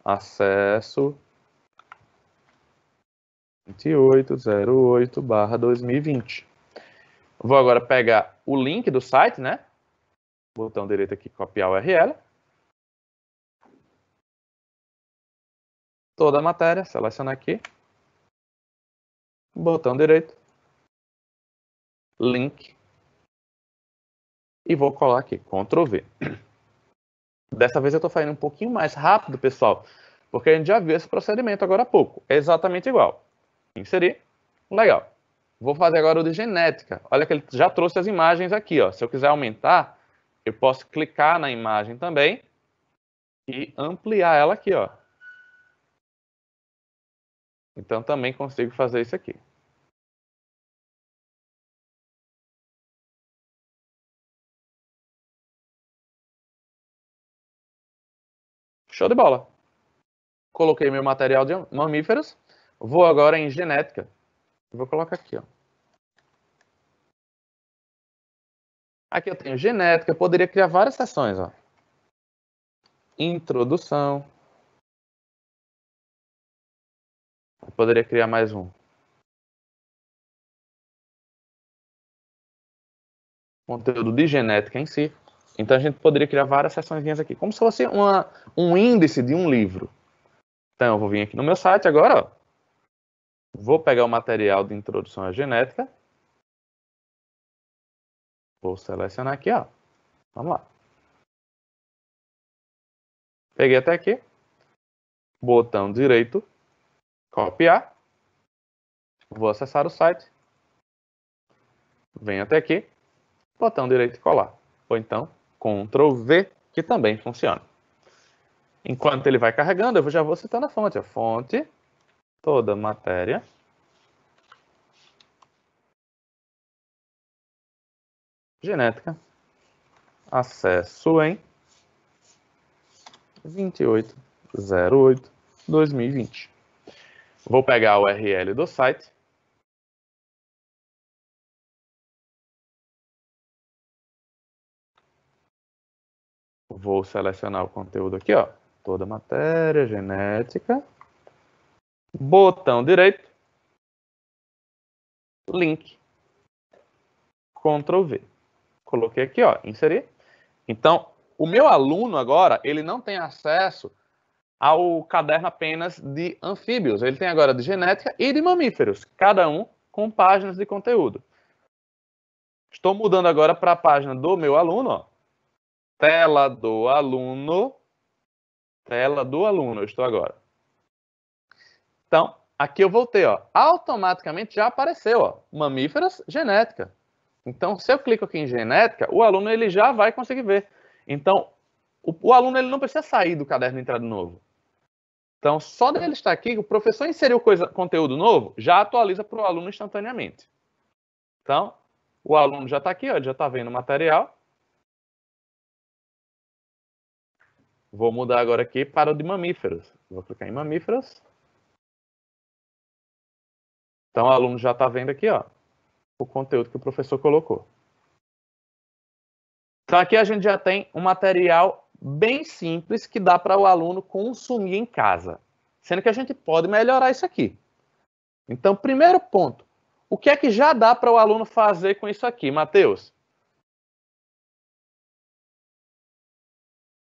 Acesso 2808/2020. Vou agora pegar o link do site, né? Botão direito aqui, copiar o URL. Toda a matéria, selecionar aqui. Botão direito. Link. E vou colar aqui, Ctrl V. Dessa vez eu estou fazendo um pouquinho mais rápido, pessoal, porque a gente já viu esse procedimento agora há pouco. É exatamente igual. Inserir. Legal. Vou fazer agora o de genética. Olha que ele já trouxe as imagens aqui. Ó. Se eu quiser aumentar, eu posso clicar na imagem também e ampliar ela aqui. Ó. Então também consigo fazer isso aqui. Show de bola. Coloquei meu material de mamíferos. Vou agora em genética. Vou colocar aqui. Ó. Aqui eu tenho genética. Eu poderia criar várias seções. Ó. Introdução. Eu poderia criar mais um. Conteúdo de genética em si. Então a gente poderia criar várias seções aqui, como se fosse um índice de um livro. Então eu vou vir aqui no meu site agora, ó. Vou pegar o material de introdução à genética. Vou selecionar aqui, ó. Vamos lá. Peguei até aqui. Botão direito, copiar. Vou acessar o site. Venho até aqui. Botão direito, colar. Ou então, Ctrl V, que também funciona. Enquanto ele vai carregando, eu já vou citando a fonte. A fonte, toda matéria. Genética. Acesso em 2808/2020. Vou pegar a URL do site. Vou selecionar o conteúdo aqui, ó. Toda matéria, genética. Botão direito. Link. Ctrl V. Coloquei aqui, ó, inserir. Então, o meu aluno agora, ele não tem acesso ao caderno apenas de anfíbios. Ele tem agora de genética e de mamíferos, cada um com páginas de conteúdo. Estou mudando agora para a página do meu aluno, ó. Tela do aluno. Tela do aluno, eu estou agora. Então, aqui eu voltei, ó, automaticamente já apareceu, ó, mamíferos, genética. Então, se eu clico aqui em genética, o aluno ele já vai conseguir ver. Então, o aluno ele não precisa sair do caderno de entrada novo. Então, só dele estar aqui, o professor inseriu conteúdo novo, já atualiza para o aluno instantaneamente. Então, o aluno já está aqui, ó, já está vendo o material. Vou mudar agora aqui para o de mamíferos. Vou clicar em mamíferos. Então, o aluno já está vendo aqui, ó, o conteúdo que o professor colocou. Então, aqui a gente já tem um material bem simples que dá para o aluno consumir em casa. Sendo que a gente pode melhorar isso aqui. Então, primeiro ponto. O que é que já dá para o aluno fazer com isso aqui, Matheus?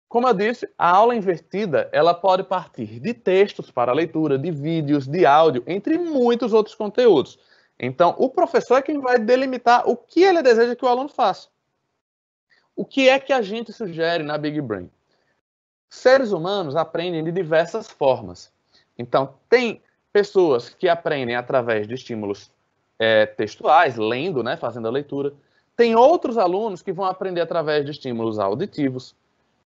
Como eu disse, a aula invertida ela pode partir de textos para leitura, de vídeos, de áudio, entre muitos outros conteúdos. Então, o professor é quem vai delimitar o que ele deseja que o aluno faça. O que é que a gente sugere na Big Brain? Seres humanos aprendem de diversas formas. Então, tem pessoas que aprendem através de estímulos textuais, lendo, né, fazendo a leitura. Tem outros alunos que vão aprender através de estímulos auditivos.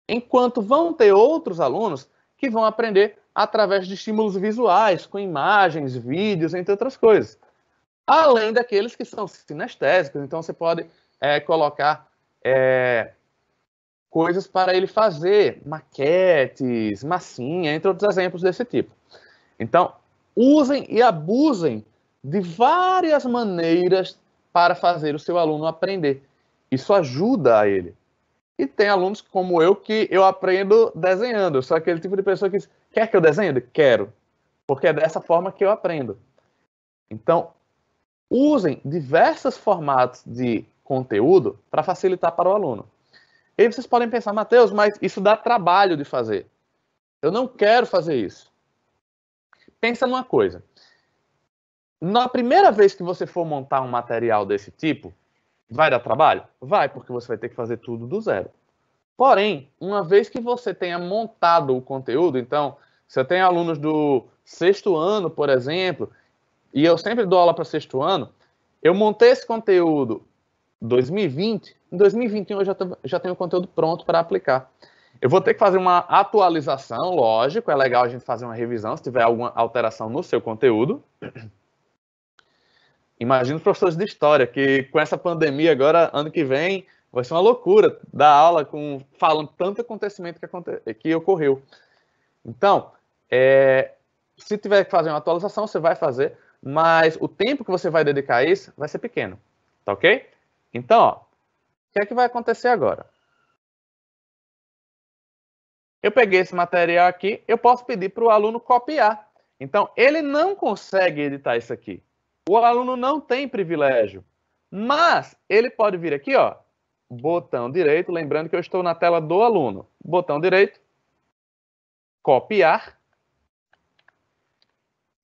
Enquanto vão ter outros alunos que vão aprender através de estímulos visuais, com imagens, vídeos, entre outras coisas. Além daqueles que são sinestésicos, então você pode colocar coisas para ele fazer, maquetes, massinha, entre outros exemplos desse tipo. Então, usem e abusem de várias maneiras para fazer o seu aluno aprender. Isso ajuda a ele. E tem alunos como eu que eu aprendo desenhando. Eu sou aquele tipo de pessoa que diz, quer que eu desenhe? Quero. Porque é dessa forma que eu aprendo. Então, usem diversos formatos de conteúdo para facilitar para o aluno. E aí vocês podem pensar, Matheus, mas isso dá trabalho de fazer. Eu não quero fazer isso. Pensa numa coisa. Na primeira vez que você for montar um material desse tipo, vai dar trabalho? Vai, porque você vai ter que fazer tudo do zero. Porém, uma vez que você tenha montado o conteúdo, então, se eu tenho alunos do sexto ano, por exemplo, e eu sempre dou aula para sexto ano, eu montei esse conteúdo em 2020, em 2021 eu já tenho o conteúdo pronto para aplicar. Eu vou ter que fazer uma atualização, lógico, é legal a gente fazer uma revisão se tiver alguma alteração no seu conteúdo. Imagina os professores de história, que com essa pandemia agora, ano que vem, vai ser uma loucura dar aula falando tanto acontecimento que ocorreu. Então, se tiver que fazer uma atualização, você vai fazer, mas o tempo que você vai dedicar a isso vai ser pequeno, tá ok? Então, ó, o que é que vai acontecer agora? Eu peguei esse material aqui, eu posso pedir para o aluno copiar. Então, ele não consegue editar isso aqui. O aluno não tem privilégio, mas ele pode vir aqui, ó, botão direito, lembrando que eu estou na tela do aluno. Botão direito, copiar.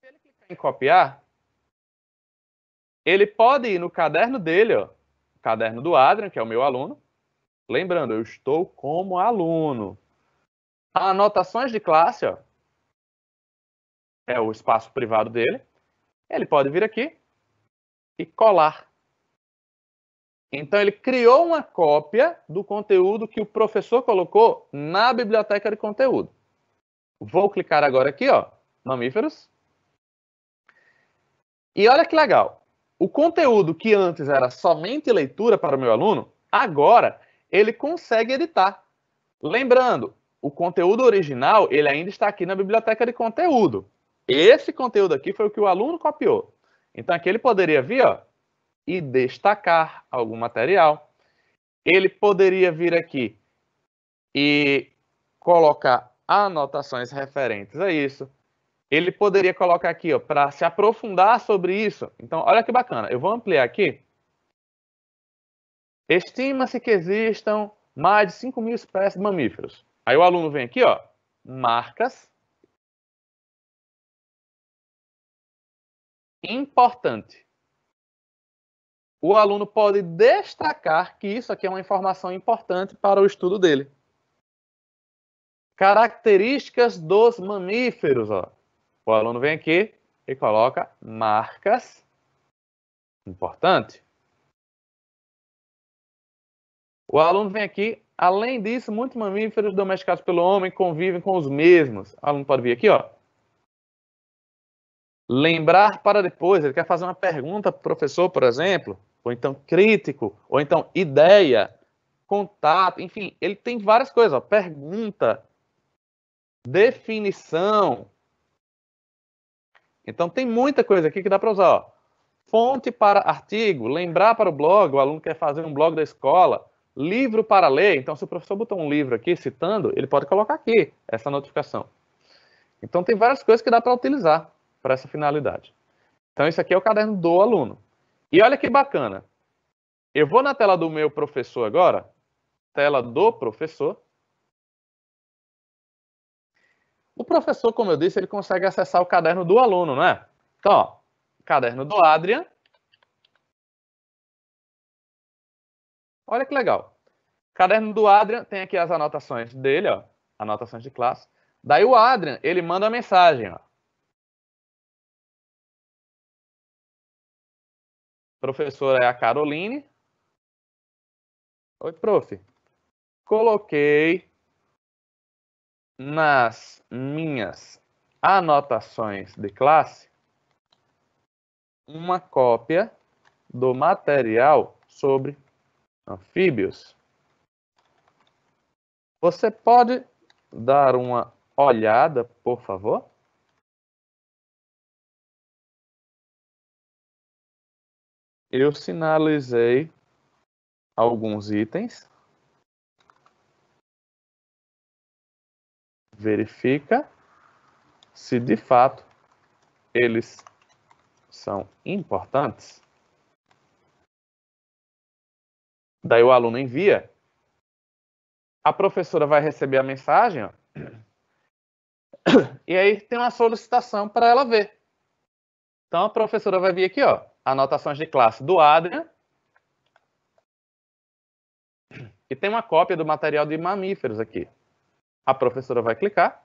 Se ele clicar em copiar, ele pode ir no caderno dele, ó, caderno do Adrian, que é o meu aluno. Lembrando, eu estou como aluno. Anotações de classe, ó, é o espaço privado dele. Ele pode vir aqui e colar. Então, ele criou uma cópia do conteúdo que o professor colocou na biblioteca de conteúdo. Vou clicar agora aqui, ó, mamíferos. E olha que legal. O conteúdo que antes era somente leitura para o meu aluno, agora ele consegue editar. Lembrando, o conteúdo original, ele ainda está aqui na biblioteca de conteúdo. Esse conteúdo aqui foi o que o aluno copiou. Então, aqui ele poderia vir, ó, e destacar algum material. Ele poderia vir aqui e colocar anotações referentes a isso. Ele poderia colocar aqui, ó, para se aprofundar sobre isso. Então, olha que bacana. Eu vou ampliar aqui. Estima-se que existam mais de 5.000 espécies de mamíferos. Aí o aluno vem aqui, ó, marcas. Importante. O aluno pode destacar que isso aqui é uma informação importante para o estudo dele. Características dos mamíferos. Ó. O aluno vem aqui, e coloca marcas. Importante. O aluno vem aqui, além disso, muitos mamíferos domesticados pelo homem convivem com os mesmos. O aluno pode vir aqui, ó. Lembrar para depois, ele quer fazer uma pergunta para o professor, por exemplo, ou então crítico, ou então ideia, contato, enfim, ele tem várias coisas, ó. Pergunta, definição. Então tem muita coisa aqui que dá para usar, ó. Fonte para artigo, lembrar para o blog, o aluno quer fazer um blog da escola, livro para ler, então se o professor botou um livro aqui citando, ele pode colocar aqui essa notificação. Então tem várias coisas que dá para utilizar para essa finalidade. Então isso aqui é o caderno do aluno. E olha que bacana, eu vou na tela do meu professor agora, tela do professor. O professor, como eu disse, ele consegue acessar o caderno do aluno, não é? Então, ó, caderno do Adrian. Olha que legal. Caderno do Adrian tem aqui as anotações dele, ó, anotações de classe. Daí o Adrian, ele manda a mensagem, ó. Professora é a Caroline. Oi, prof. Coloquei nas minhas anotações de classe uma cópia do material sobre anfíbios. Você pode dar uma olhada, por favor? Eu sinalizei alguns itens. Verifica se de fato eles são importantes. Daí o aluno envia. A professora vai receber a mensagem, ó, e aí tem uma solicitação para ela ver. Então a professora vai vir aqui, ó, anotações de classe do Adrian, e tem uma cópia do material de mamíferos aqui. A professora vai clicar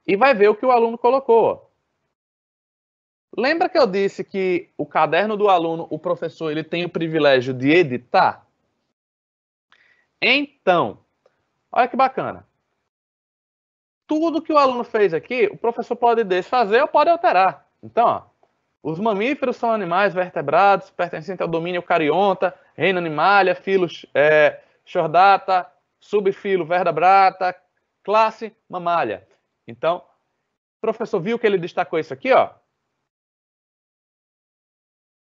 e vai ver o que o aluno colocou, ó. Lembra que eu disse que o caderno do aluno, o professor, ele tem o privilégio de editar? Então, olha que bacana. Tudo que o aluno fez aqui, o professor pode desfazer ou pode alterar. Então, ó, os mamíferos são animais vertebrados, pertencentes ao domínio Eucarionta, reino Animalia, filo Chordata, subfilo Vertebrata, classe Mammalia. Então, o professor viu que ele destacou isso aqui, ó.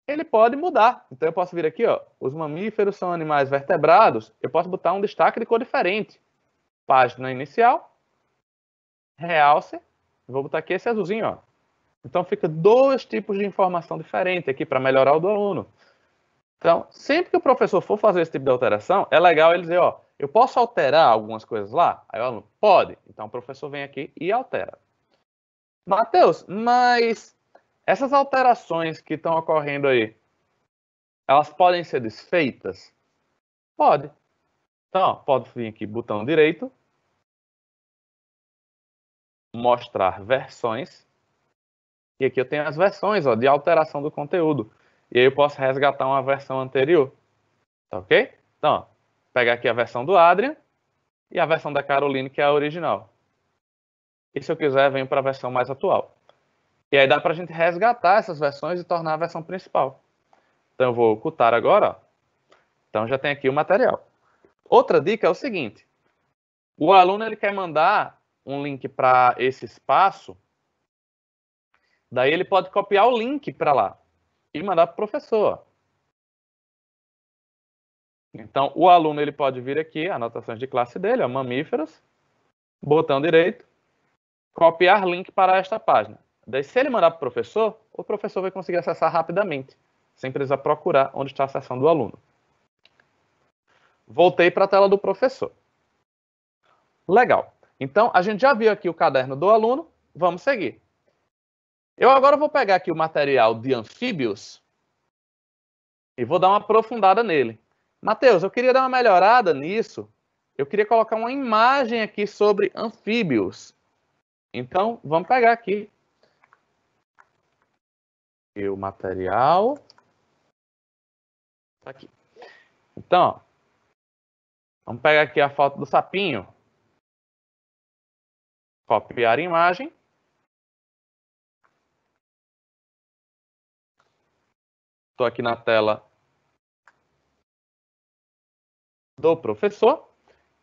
Ele pode mudar. Então eu posso vir aqui, ó, os mamíferos são animais vertebrados, eu posso botar um destaque de cor diferente. Página inicial, realce, vou botar aqui esse azulzinho, ó. Então fica dois tipos de informação diferente aqui para melhorar o do aluno. Então, sempre que o professor for fazer esse tipo de alteração, é legal ele dizer, ó, eu posso alterar algumas coisas lá? Aí o aluno, pode. Então o professor vem aqui e altera. Matheus, mas essas alterações que estão ocorrendo aí, elas podem ser desfeitas? Pode. Então, ó, pode vir aqui, botão direito, mostrar versões. E aqui eu tenho as versões, ó, de alteração do conteúdo. E aí eu posso resgatar uma versão anterior. Tá ok? Então, ó, pegar aqui a versão do Adrian e a versão da Caroline, que é a original. E se eu quiser, venho para a versão mais atual. E aí dá para a gente resgatar essas versões e tornar a versão principal. Então eu vou ocultar agora. Ó. Então já tem aqui o material. Outra dica é o seguinte. O aluno ele quer mandar um link para esse espaço. Daí ele pode copiar o link para lá e mandar para o professor. Então o aluno ele pode vir aqui, anotações de classe dele, ó, mamíferos, botão direito, copiar link para esta página. Daí se ele mandar para o professor vai conseguir acessar rapidamente, sem precisar procurar onde está a seção do aluno. Voltei para a tela do professor. Legal. Então, a gente já viu aqui o caderno do aluno. Vamos seguir. Eu agora vou pegar aqui o material de anfíbios e vou dar uma aprofundada nele. Matheus, eu queria dar uma melhorada nisso. Eu queria colocar uma imagem aqui sobre anfíbios. Então, vamos pegar aqui E o material tá aqui. Então, ó, vamos pegar aqui a foto do sapinho. Copiar a imagem. Estou aqui na tela do professor.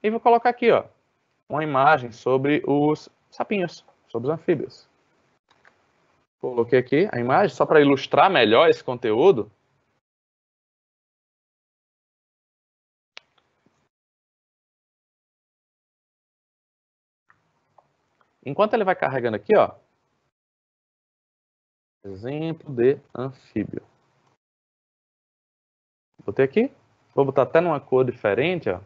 E vou colocar aqui, ó, uma imagem sobre os sapinhos, sobre os anfíbios. Coloquei aqui a imagem só para ilustrar melhor esse conteúdo. Enquanto ele vai carregando aqui, ó, exemplo de anfíbio. Botei aqui. Vou botar até numa cor diferente, ó.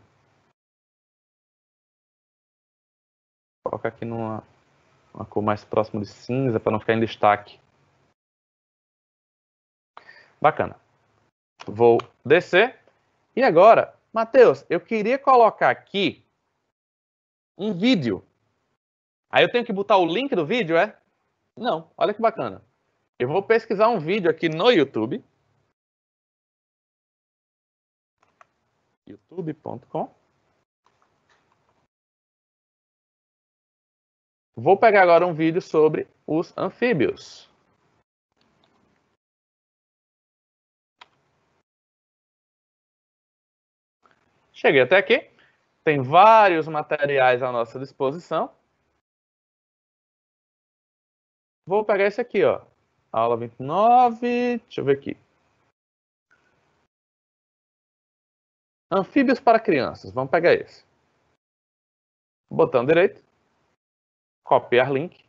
Vou colocar aqui numa cor mais próxima de cinza para não ficar em destaque. Bacana. Vou descer. E agora, Matheus, eu queria colocar aqui um vídeo. Aí eu tenho que botar o link do vídeo, é? Não, olha que bacana. Eu vou pesquisar um vídeo aqui no YouTube. youtube.com. Vou pegar agora um vídeo sobre os anfíbios. Cheguei até aqui. Tem vários materiais à nossa disposição. Vou pegar esse aqui, ó. Aula 29. Deixa eu ver aqui. Anfíbios para crianças. Vamos pegar esse. Botão direito. Copiar link.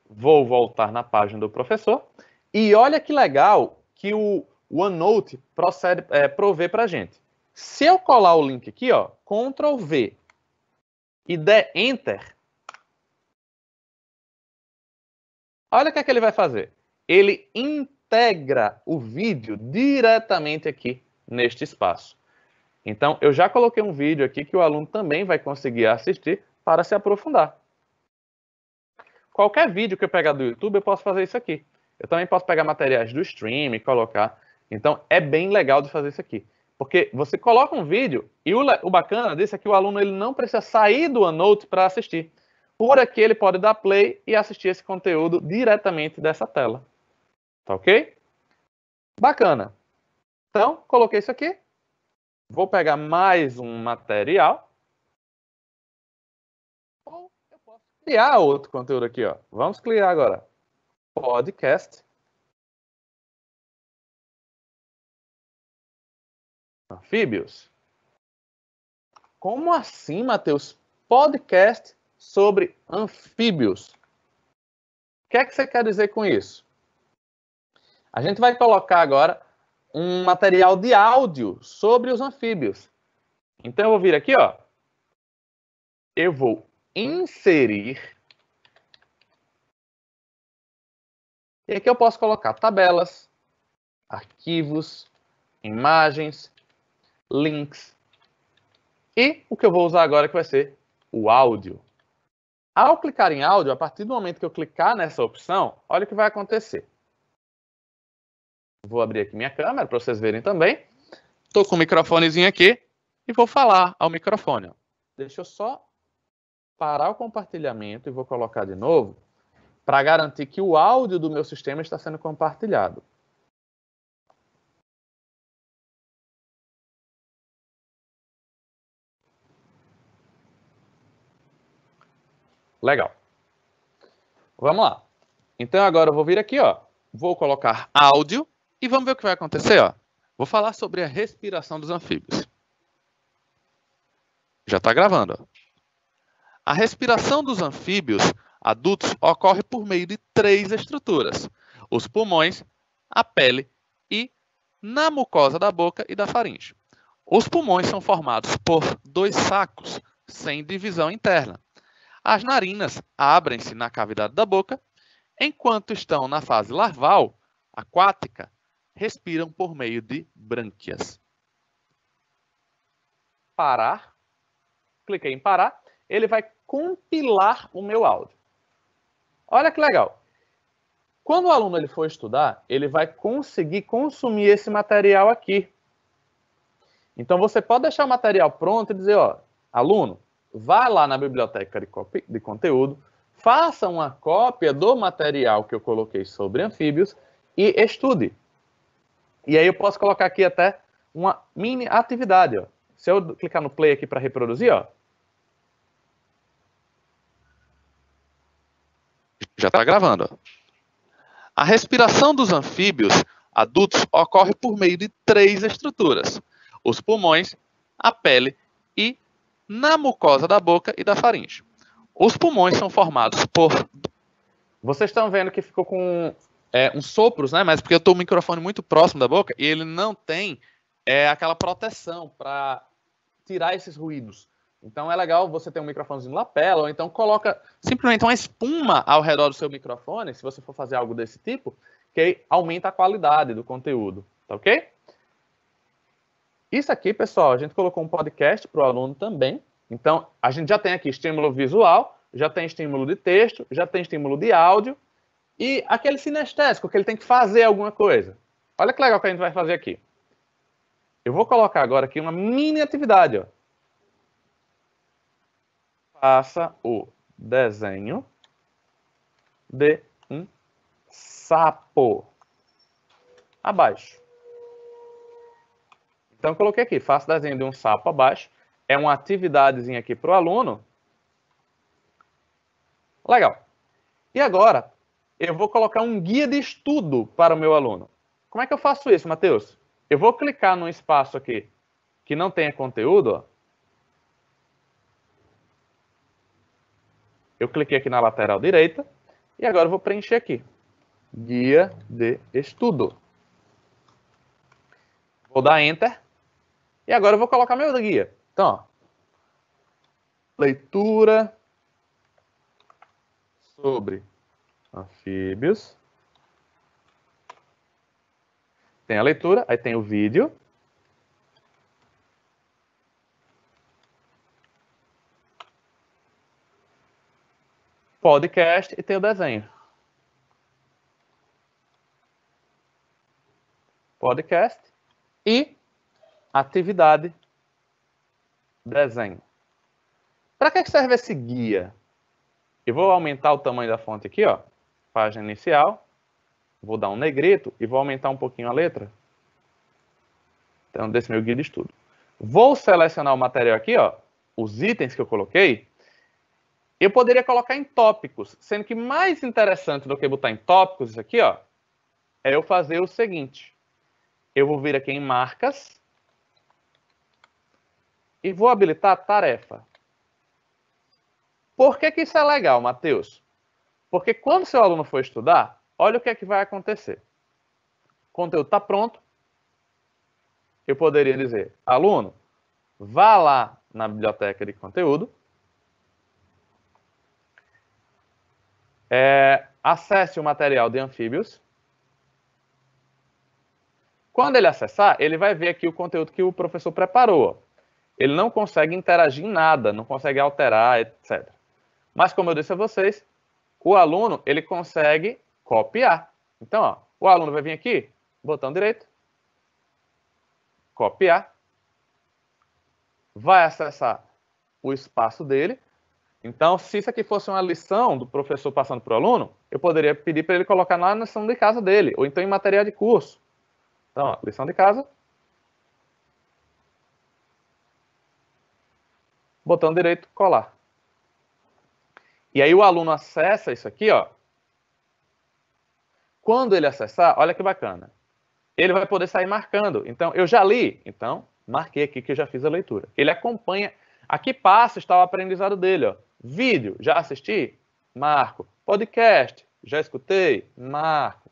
Vou voltar na página do professor. E olha que legal que o OneNote provê para a gente. Se eu colar o link aqui, ó, Ctrl V e der Enter, olha o que é que ele vai fazer. Ele integra o vídeo diretamente aqui neste espaço. Então, eu já coloquei um vídeo aqui que o aluno também vai conseguir assistir para se aprofundar. Qualquer vídeo que eu pegar do YouTube, eu posso fazer isso aqui. Eu também posso pegar materiais do stream e colocar. Então, é bem legal de fazer isso aqui. Porque você coloca um vídeo e o bacana disso é que o aluno ele não precisa sair do OneNote para assistir. Por aqui ele pode dar play e assistir esse conteúdo diretamente dessa tela. Tá ok? Bacana. Então, coloquei isso aqui. Vou pegar mais um material. Ou eu posso criar outro conteúdo aqui, ó. Vamos criar agora. Podcast. Anfíbios. Como assim, Matheus? Podcast sobre anfíbios. O que é que você quer dizer com isso? A gente vai colocar agora um material de áudio sobre os anfíbios. Então eu vou vir aqui, ó. Eu vou inserir. E aqui eu posso colocar tabelas, arquivos, imagens, links. E o que eu vou usar agora que vai ser o áudio. Ao clicar em áudio, a partir do momento que eu clicar nessa opção, olha o que vai acontecer. Vou abrir aqui minha câmera para vocês verem também. Estou com o microfonezinho aqui e vou falar ao microfone. Deixa eu só parar o compartilhamento e vou colocar de novo para garantir que o áudio do meu sistema está sendo compartilhado. Legal. Vamos lá. Então agora eu vou vir aqui, ó. Vou colocar áudio e vamos ver o que vai acontecer, ó. Vou falar sobre a respiração dos anfíbios. Já está gravando, ó. A respiração dos anfíbios adultos ocorre por meio de 3 estruturas: os pulmões, a pele e na mucosa da boca e da faringe. Os pulmões são formados por 2 sacos, sem divisão interna. As narinas abrem-se na cavidade da boca, enquanto estão na fase larval, aquática, respiram por meio de brânquias. Parar. Cliquei em parar. Ele vai compilar o meu áudio. Olha que legal. Quando o aluno ele for estudar, ele vai conseguir consumir esse material aqui. Então, você pode deixar o material pronto e dizer, ó, aluno, vá lá na biblioteca de conteúdo, faça uma cópia do material que eu coloquei sobre anfíbios e estude. E aí eu posso colocar aqui até uma mini atividade, ó. Se eu clicar no play aqui para reproduzir, ó, já está gravando, ó. A respiração dos anfíbios adultos ocorre por meio de 3 estruturas: os pulmões, a pele e na mucosa da boca e da faringe. Os pulmões são formados por... Vocês estão vendo que ficou com uns sopros, né? Mas porque eu estou com o microfone muito próximo da boca e ele não tem aquela proteção para tirar esses ruídos. Então é legal você ter um microfonezinho lapela, ou então coloca simplesmente uma espuma ao redor do seu microfone, se você for fazer algo desse tipo, que aí aumenta a qualidade do conteúdo, tá ok? Isso aqui, pessoal, a gente colocou um podcast para o aluno também. Então, a gente já tem aqui estímulo visual, já tem estímulo de texto, já tem estímulo de áudio e aquele sinestésico, que ele tem que fazer alguma coisa. Olha que legal que a gente vai fazer aqui. Eu vou colocar agora aqui uma mini atividade, ó. Faça o desenho de um sapo. Abaixo. Então, eu coloquei aqui, faça o desenho de um sapo abaixo. É uma atividadezinha aqui para o aluno. Legal. E agora, eu vou colocar um guia de estudo para o meu aluno. Como é que eu faço isso, Matheus? Eu vou clicar num espaço aqui que não tenha conteúdo, ó. Eu cliquei aqui na lateral direita e agora eu vou preencher aqui. Guia de estudo. Vou dar Enter. E agora eu vou colocar meu guia. Então, ó, leitura sobre anfíbios. Tem a leitura, aí tem o vídeo. Podcast e tem o desenho. Podcast e atividade desenho. Para que serve esse guia? Eu vou aumentar o tamanho da fonte aqui, ó. Página inicial. Vou dar um negrito e vou aumentar um pouquinho a letra. Então, desse meu guia de estudo. Vou selecionar o material aqui, ó. Os itens que eu coloquei. Eu poderia colocar em tópicos, sendo que mais interessante do que botar em tópicos isso aqui, ó, é eu fazer o seguinte. Eu vou vir aqui em marcas e vou habilitar a tarefa. Por que que isso é legal, Matheus? Porque quando seu aluno for estudar, olha o que é que vai acontecer. O conteúdo está pronto. Eu poderia dizer, aluno, vá lá na biblioteca de conteúdo, acesse o material de anfíbios. Quando ele acessar, ele vai ver aqui o conteúdo que o professor preparou. Ele não consegue interagir em nada, não consegue alterar, etc. Mas, como eu disse a vocês, o aluno ele consegue copiar. Então, ó, o aluno vai vir aqui, botão direito, copiar, vai acessar o espaço dele. Então, se isso aqui fosse uma lição do professor passando para o aluno, eu poderia pedir para ele colocar na lição de casa dele, ou então em material de curso. Então, ó, lição de casa. Botão direito, colar. E aí o aluno acessa isso aqui, ó. Quando ele acessar, olha que bacana. Ele vai poder sair marcando. Então, eu já li. Então, marquei aqui que eu já fiz a leitura. Ele acompanha. Aqui passo está o aprendizado dele, ó. Vídeo, já assisti? Marco. Podcast, já escutei? Marco.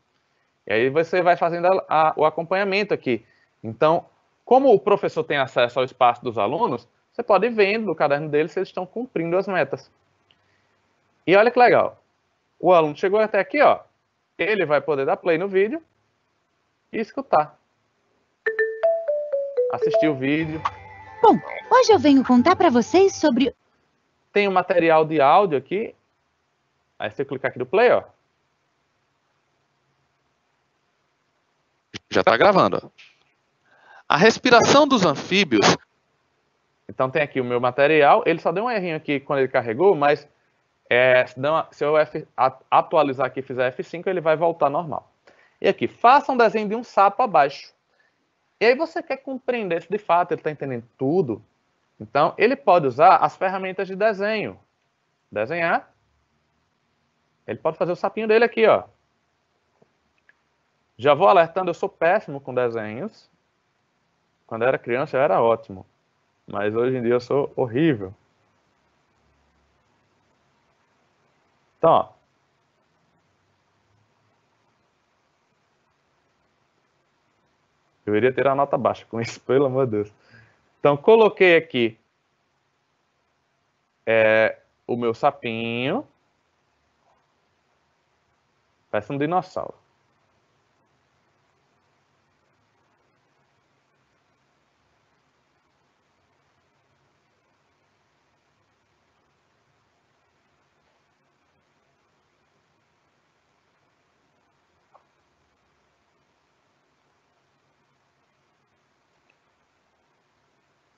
E aí você vai fazendo o acompanhamento aqui. Então, como o professor tem acesso ao espaço dos alunos, você pode ir vendo no caderno dele se eles estão cumprindo as metas. E olha que legal. O aluno chegou até aqui, ó. Ele vai poder dar play no vídeo e escutar. Assistir o vídeo. Bom, hoje eu venho contar para vocês sobre... Tem um material de áudio aqui. Aí você clicar aqui no play, ó. Já está gravando. Ó. A respiração dos anfíbios. Então tem aqui o meu material. Ele só deu um errinho aqui quando ele carregou, mas se eu atualizar aqui e fizer F5, ele vai voltar normal. E aqui, faça um desenho de um sapo abaixo. E aí você quer compreender se de fato ele está entendendo tudo. Então, ele pode usar as ferramentas de desenho. Desenhar. Ele pode fazer o sapinho dele aqui, ó. Já vou alertando, eu sou péssimo com desenhos. Quando eu era criança, eu era ótimo. Mas hoje em dia eu sou horrível. Então, ó. Eu iria ter a nota baixa com isso, pelo amor de Deus. Então, coloquei aqui o meu sapinho. Parece um dinossauro.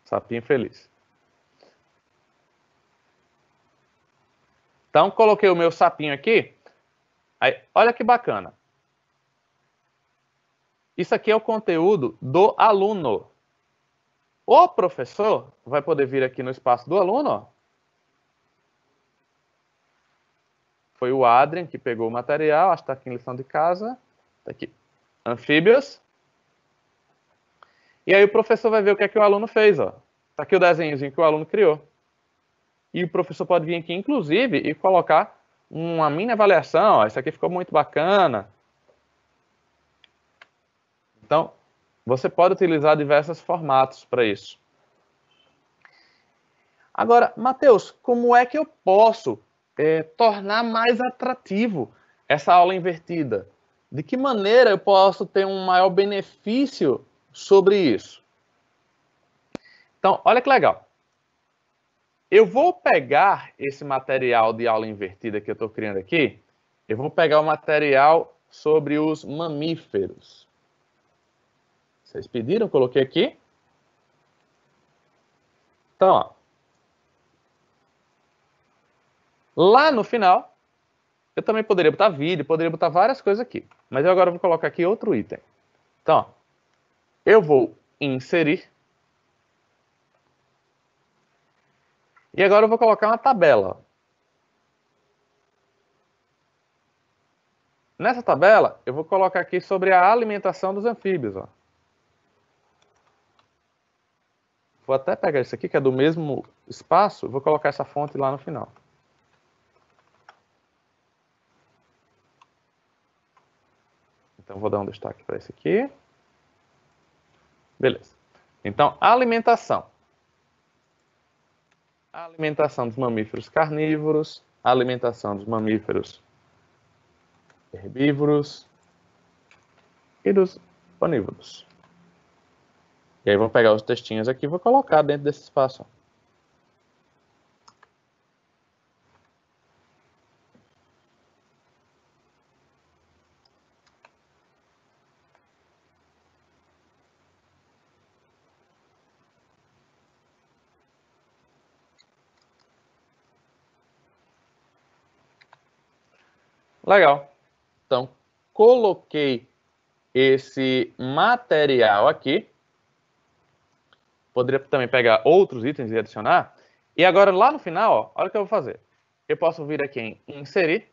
Sapinho feliz. Então, coloquei o meu sapinho aqui. Aí, olha que bacana. Isso aqui é o conteúdo do aluno. O professor vai poder vir aqui no espaço do aluno. Ó. Foi o Adrian que pegou o material. Acho que está aqui em lição de casa. Está aqui. Anfíbios. E aí o professor vai ver o que é que o aluno fez. Está aqui o desenhozinho que o aluno criou. E o professor pode vir aqui, inclusive, e colocar uma mini avaliação. Ó, isso aqui ficou muito bacana. Então, você pode utilizar diversos formatos para isso. Agora, Matheus, como é que eu posso tornar mais atrativo essa aula invertida? De que maneira eu posso ter um maior benefício sobre isso? Então, olha que legal. Eu vou pegar esse material de aula invertida que eu estou criando aqui, eu vou pegar o material sobre os mamíferos. Vocês pediram, coloquei aqui. Então, ó. Lá no final, eu também poderia botar vídeo, poderia botar várias coisas aqui. Mas eu agora vou colocar aqui outro item. Então, ó, eu vou inserir. E agora eu vou colocar uma tabela. Nessa tabela, eu vou colocar aqui sobre a alimentação dos anfíbios. Ó. Vou até pegar isso aqui, que é do mesmo espaço, vou colocar essa fonte lá no final. Então, vou dar um destaque para esse aqui. Beleza. Então, alimentação. Alimentação dos mamíferos carnívoros, alimentação dos mamíferos herbívoros e dos onívoros. E aí, vou pegar os textinhos aqui e vou colocar dentro desse espaço. Legal. Então, coloquei esse material aqui. Poderia também pegar outros itens e adicionar. E agora, lá no final, ó, olha o que eu vou fazer. Eu posso vir aqui em inserir,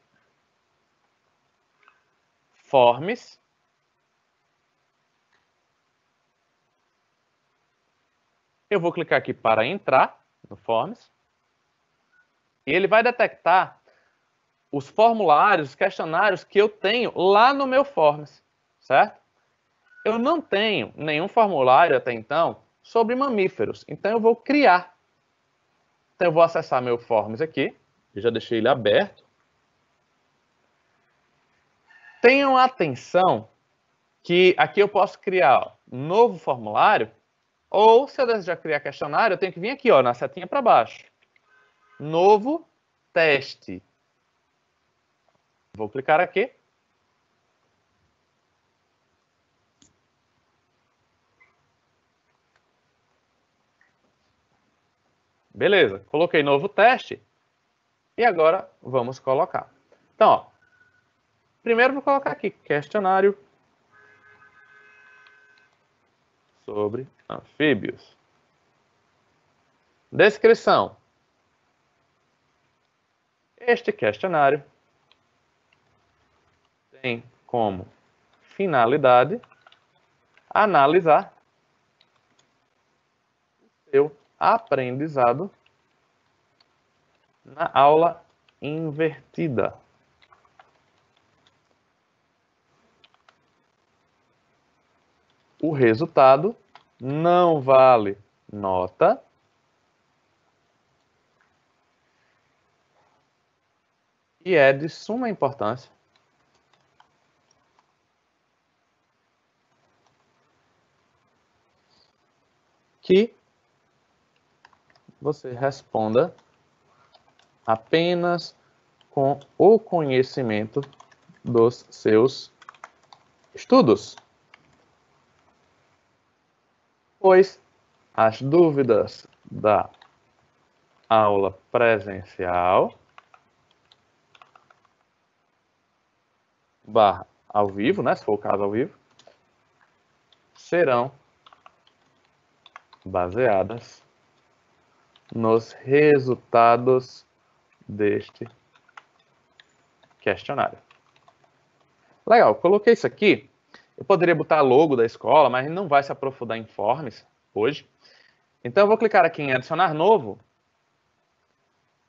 forms, eu vou clicar aqui para entrar no forms, e ele vai detectar os formulários, os questionários que eu tenho lá no meu forms, certo? Eu não tenho nenhum formulário até então sobre mamíferos, então eu vou criar. Então eu vou acessar meu forms aqui, eu já deixei ele aberto. Tenham atenção que aqui eu posso criar um novo formulário, ou se eu desejar criar questionário, eu tenho que vir aqui, ó, na setinha para baixo. Novo teste. Vou clicar aqui. Beleza, coloquei novo teste. E agora vamos colocar. Então, ó, primeiro vou colocar aqui questionário sobre anfíbios. Descrição. Este questionário tem como finalidade analisar o seu aprendizado na aula invertida. O resultado não vale nota e é de suma importância que você responda apenas com o conhecimento dos seus estudos, pois as dúvidas da aula presencial / ao vivo, né, se for o caso ao vivo, serão baseadas nos resultados deste questionário. Legal, coloquei isso aqui. Eu poderia botar logo da escola, mas não vai se aprofundar em forms hoje. Então eu vou clicar aqui em adicionar novo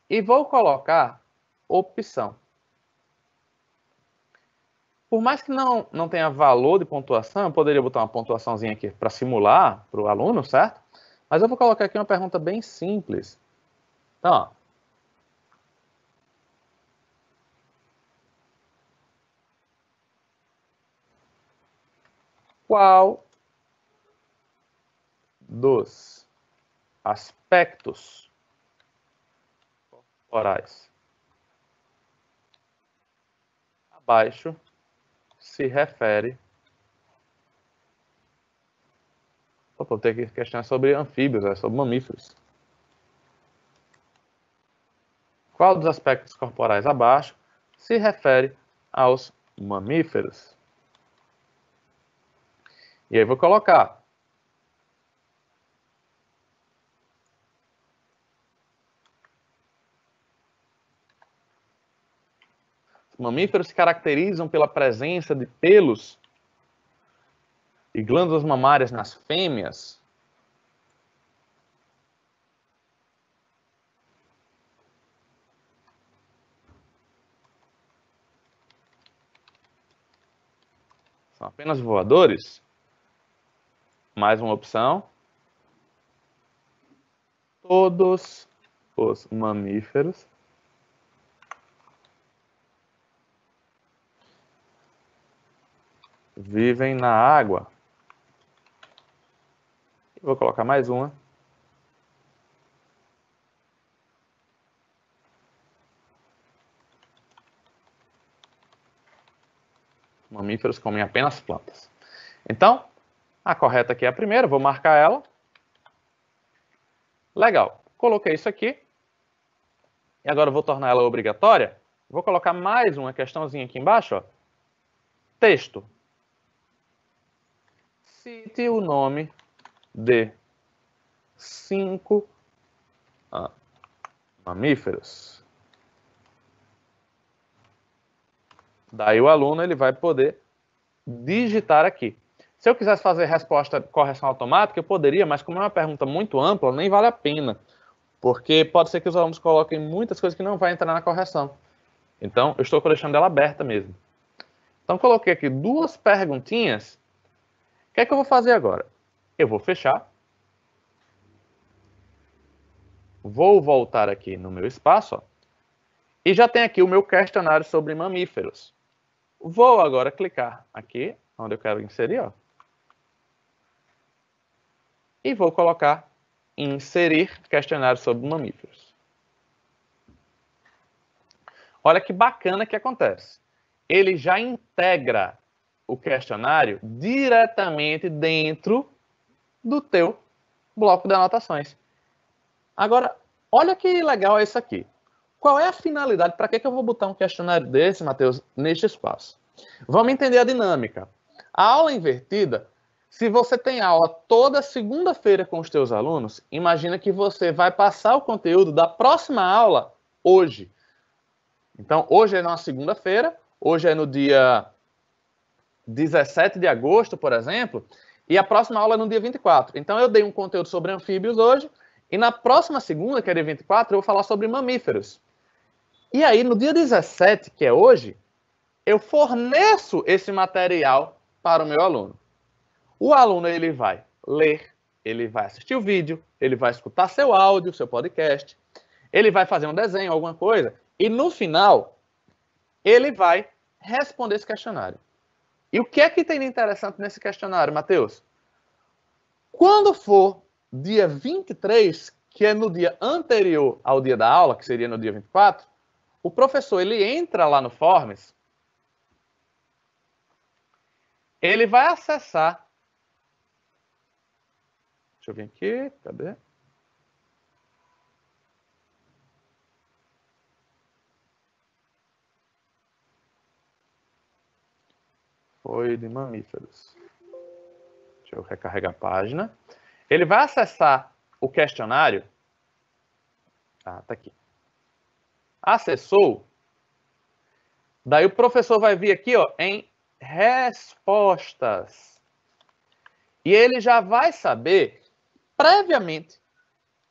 e vou colocar opção. Por mais que não tenha valor de pontuação, eu poderia botar uma pontuaçãozinha aqui para simular para o aluno, certo? Mas eu vou colocar aqui uma pergunta bem simples. Então, ó, qual dos aspectos corporais abaixo se refere... Opa, eu tenho que questionar sobre anfíbios, sobre mamíferos. Qual dos aspectos corporais abaixo se refere aos mamíferos? E aí vou colocar os mamíferos se caracterizam pela presença de pelos e glândulas mamárias nas fêmeas. São apenas voadores? Mais uma opção. Todos os mamíferos vivem na água. Vou colocar mais uma. Mamíferos comem apenas plantas. Então, a correta aqui é a primeira, vou marcar ela. Legal, coloquei isso aqui. E agora eu vou tornar ela obrigatória. Vou colocar mais uma questãozinha aqui embaixo, ó. Texto. Cite o nome de 5 mamíferos. Daí o aluno ele vai poder digitar aqui. Se eu quisesse fazer resposta correção automática, eu poderia, mas como é uma pergunta muito ampla, nem vale a pena. Porque pode ser que os alunos coloquem muitas coisas que não vai entrar na correção. Então, eu estou deixando ela aberta mesmo. Então, coloquei aqui 2 perguntinhas. O que é que eu vou fazer agora? Eu vou fechar. Vou voltar aqui no meu espaço. Ó, e já tem aqui o meu questionário sobre mamíferos. Vou agora clicar aqui, onde eu quero inserir. Ó, e vou colocar inserir questionário sobre mamíferos. Olha que bacana que acontece. Ele já integra o questionário diretamente dentro do teu bloco de anotações. Agora, olha que legal é isso aqui. Qual é a finalidade? Para que eu vou botar um questionário desse, Matheus, neste espaço? Vamos entender a dinâmica. A aula invertida, se você tem aula toda segunda-feira com os teus alunos, imagina que você vai passar o conteúdo da próxima aula hoje. Então, hoje é na segunda-feira, hoje é no dia 17 de agosto, por exemplo, e a próxima aula é no dia 24. Então, eu dei um conteúdo sobre anfíbios hoje, e na próxima segunda, que é dia 24, eu vou falar sobre mamíferos. E aí, no dia 17, que é hoje, eu forneço esse material para o meu aluno. O aluno, ele vai ler, ele vai assistir o vídeo, ele vai escutar seu áudio, seu podcast, ele vai fazer um desenho, alguma coisa, e no final, ele vai responder esse questionário. E o que é que tem de interessante nesse questionário, Matheus? Quando for dia 23, que é no dia anterior ao dia da aula, que seria no dia 24, o professor, ele entra lá no Forms, ele vai acessar. Deixa eu vir aqui, cadê? Foi de mamíferos. Deixa eu recarregar a página. Ele vai acessar o questionário. Ah, tá aqui. Acessou. Daí o professor vai vir aqui, ó, em respostas. E ele já vai saber, previamente,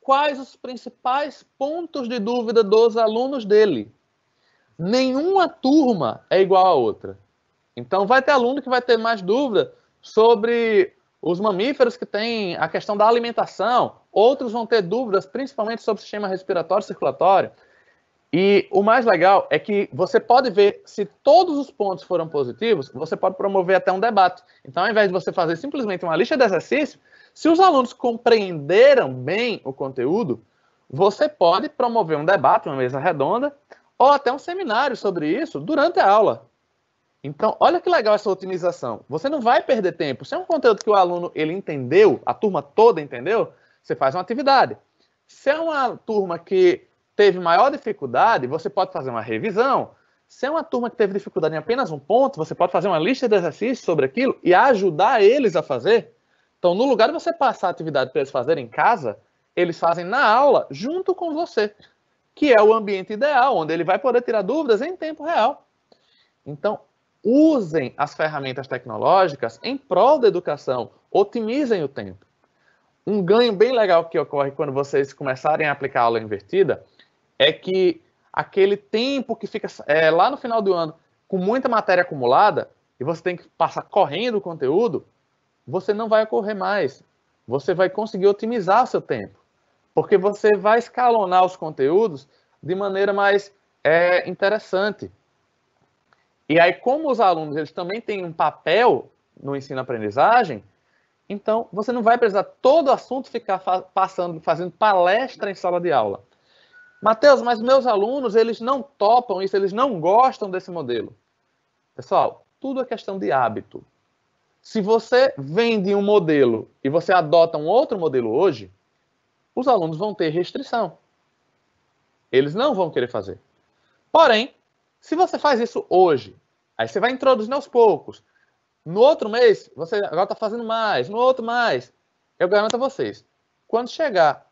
quais os principais pontos de dúvida dos alunos dele. Nenhuma turma é igual a outra. Então, vai ter aluno que vai ter mais dúvida sobre os mamíferos que têm a questão da alimentação. Outros vão ter dúvidas, principalmente sobre o sistema respiratório e circulatório. E o mais legal é que você pode ver se todos os pontos foram positivos, você pode promover até um debate. Então, ao invés de você fazer simplesmente uma lista de exercícios, se os alunos compreenderam bem o conteúdo, você pode promover um debate, uma mesa redonda, ou até um seminário sobre isso durante a aula. Então, olha que legal essa otimização. Você não vai perder tempo. Se é um conteúdo que o aluno ele entendeu, a turma toda entendeu, você faz uma atividade. Se é uma turma que teve maior dificuldade, você pode fazer uma revisão. Se é uma turma que teve dificuldade em apenas um ponto, você pode fazer uma lista de exercícios sobre aquilo e ajudar eles a fazer. Então, no lugar de você passar a atividade para eles fazerem em casa, eles fazem na aula junto com você, que é o ambiente ideal, onde ele vai poder tirar dúvidas em tempo real. Então, usem as ferramentas tecnológicas em prol da educação, otimizem o tempo. Um ganho bem legal que ocorre quando vocês começarem a aplicar a aula invertida é que aquele tempo que fica lá no final do ano com muita matéria acumulada e você tem que passar correndo o conteúdo, você não vai ocorrer mais. Você vai conseguir otimizar o seu tempo, porque você vai escalonar os conteúdos de maneira mais interessante. E aí, como os alunos eles também têm um papel no ensino-aprendizagem, então você não vai precisar todo o assunto ficar fazendo palestra em sala de aula. Matheus, mas meus alunos eles não topam isso, eles não gostam desse modelo. Pessoal, tudo é questão de hábito. Se você vende um modelo e você adota um outro modelo hoje, os alunos vão ter restrição. Eles não vão querer fazer. Porém, se você faz isso hoje, aí você vai introduzindo aos poucos. No outro mês, você agora está fazendo mais, no outro mais. Eu garanto a vocês, quando chegar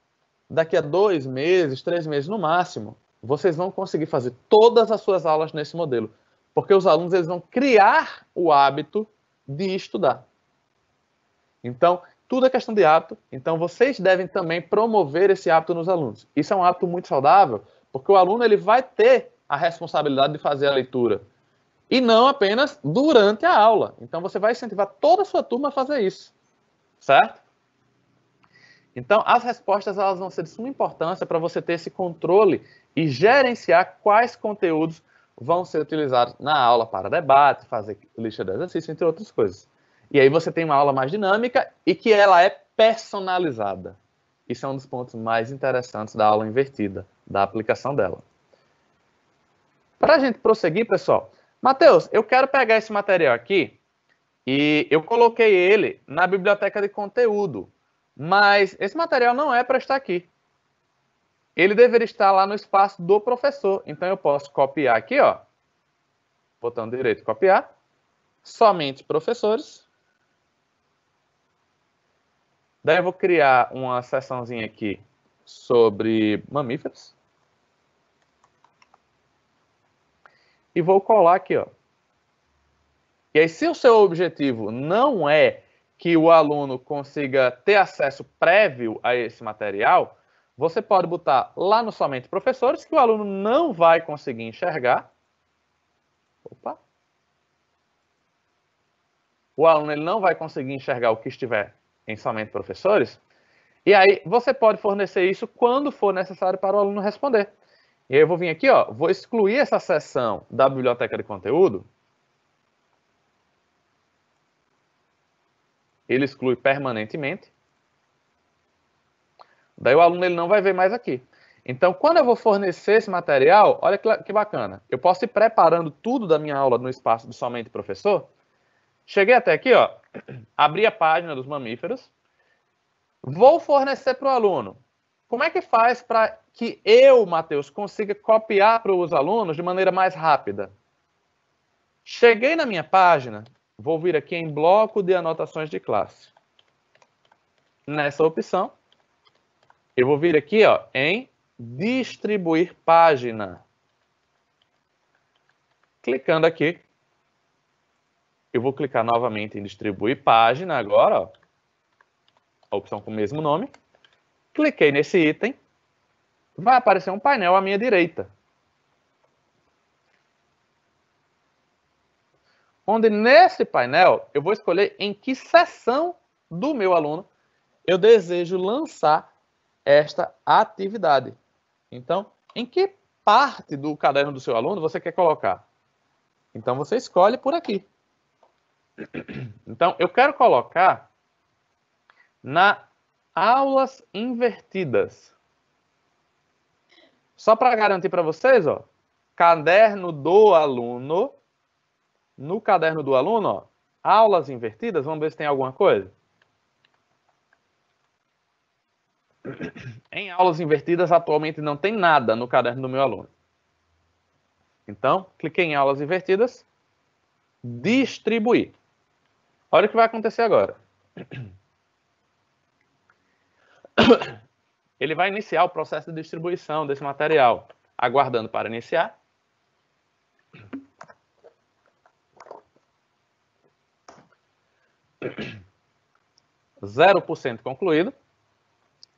daqui a 2 meses, 3 meses no máximo, vocês vão conseguir fazer todas as suas aulas nesse modelo. Porque os alunos eles vão criar o hábito de estudar. Então, tudo é questão de hábito. Então, vocês devem também promover esse hábito nos alunos. Isso é um hábito muito saudável, porque o aluno ele vai ter a responsabilidade de fazer a leitura. E não apenas durante a aula. Então, você vai incentivar toda a sua turma a fazer isso. Certo? Então, as respostas elas vão ser de suma importância para você ter esse controle e gerenciar quais conteúdos vão ser utilizados na aula para debate, fazer lista de exercício, entre outras coisas. E aí você tem uma aula mais dinâmica e que ela é personalizada. Isso é um dos pontos mais interessantes da aula invertida, da aplicação dela. Para a gente prosseguir, pessoal, Matheus, eu quero pegar esse material aqui e eu coloquei ele na biblioteca de conteúdo, mas esse material não é para estar aqui. ele deveria estar lá no espaço do professor. Então, eu posso copiar aqui, ó, botão direito, copiar, somente professores. Daí eu vou criar uma seçãozinha aqui sobre mamíferos. E vou colar aqui, ó. E aí, se o seu objetivo não é que o aluno consiga ter acesso prévio a esse material, você pode botar lá no somente professores, que o aluno não vai conseguir enxergar. Opa! O aluno ele não vai conseguir enxergar o que estiver em somente professores. E aí, você pode fornecer isso quando for necessário para o aluno responder. E aí eu vou vir aqui, ó, vou excluir essa seção da biblioteca de conteúdo. Ele exclui permanentemente. Daí o aluno ele não vai ver mais aqui. Então, quando eu vou fornecer esse material, olha que bacana. Eu posso ir preparando tudo da minha aula no espaço do somente professor. Cheguei até aqui, ó, abri a página dos mamíferos. Vou fornecer para o aluno. Como é que faz para que eu, Matheus, consiga copiar para os alunos de maneira mais rápida? Cheguei na minha página, vou vir aqui em bloco de anotações de classe. Nessa opção, eu vou vir aqui, ó, em distribuir página. Clicando aqui, eu vou clicar novamente em distribuir página agora, ó, a opção com o mesmo nome. Cliquei nesse item, vai aparecer um painel à minha direita. Onde nesse painel eu vou escolher em que seção do meu aluno eu desejo lançar esta atividade. Então, em que parte do caderno do seu aluno você quer colocar? Então, você escolhe por aqui. Então, eu quero colocar na aulas invertidas. Só para garantir para vocês, ó, caderno do aluno. No caderno do aluno, ó, aulas invertidas, vamos ver se tem alguma coisa. Em aulas invertidas, atualmente não tem nada no caderno do meu aluno. Então, cliquei em aulas invertidas, distribuir. Olha o que vai acontecer agora. Ele vai iniciar o processo de distribuição desse material, aguardando para iniciar. %, concluído.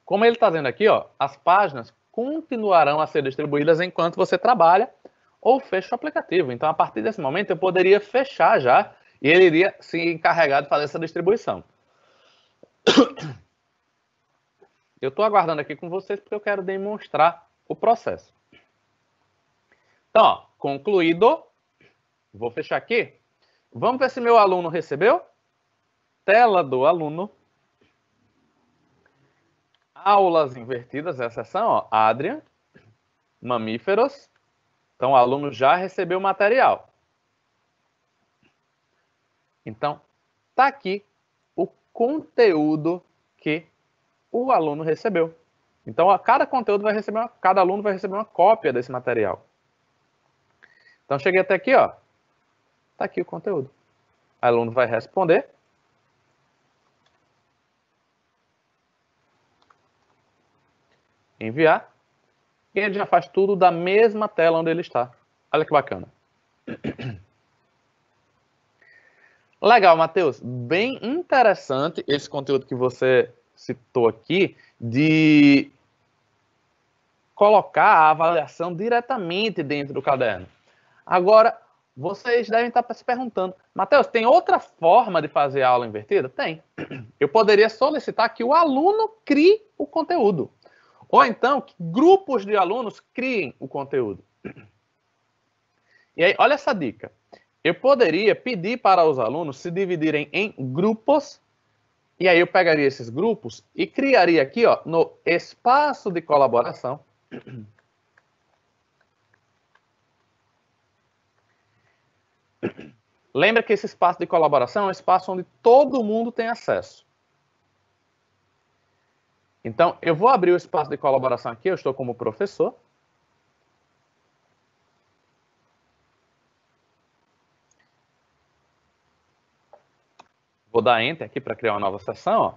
Como ele está dizendo aqui, ó, as páginas continuarão a ser distribuídas enquanto você trabalha ou fecha o aplicativo. Então, a partir desse momento, eu poderia fechar já e ele iria se encarregar de fazer essa distribuição. Eu estou aguardando aqui com vocês porque eu quero demonstrar o processo. Então, ó, concluído. Vou fechar aqui. Vamos ver se meu aluno recebeu. Tela do aluno. Aulas invertidas, essa seção, ó, Adrian, mamíferos. Então, o aluno já recebeu o material. Então, está aqui o conteúdo que o aluno recebeu. Então, cada aluno vai receber uma cópia desse material. Então, cheguei até aqui, ó. Está aqui o conteúdo. O aluno vai responder. Enviar. E ele já faz tudo da mesma tela onde ele está. Olha que bacana. Legal, Matheus. Bem interessante esse conteúdo que você citou aqui de colocar a avaliação diretamente dentro do caderno. Agora, vocês devem estar se perguntando, Matheus, tem outra forma de fazer a aula invertida? Tem. Eu poderia solicitar que o aluno crie o conteúdo. Ou então, que grupos de alunos criem o conteúdo. E aí, olha essa dica. Eu poderia pedir para os alunos se dividirem em grupos, e aí eu pegaria esses grupos e criaria aqui, ó, no espaço de colaboração. Lembra que esse espaço de colaboração é um espaço onde todo mundo tem acesso. Então, eu vou abrir o espaço de colaboração aqui, eu estou como professor. Vou dar Enter aqui para criar uma nova sessão. Ó.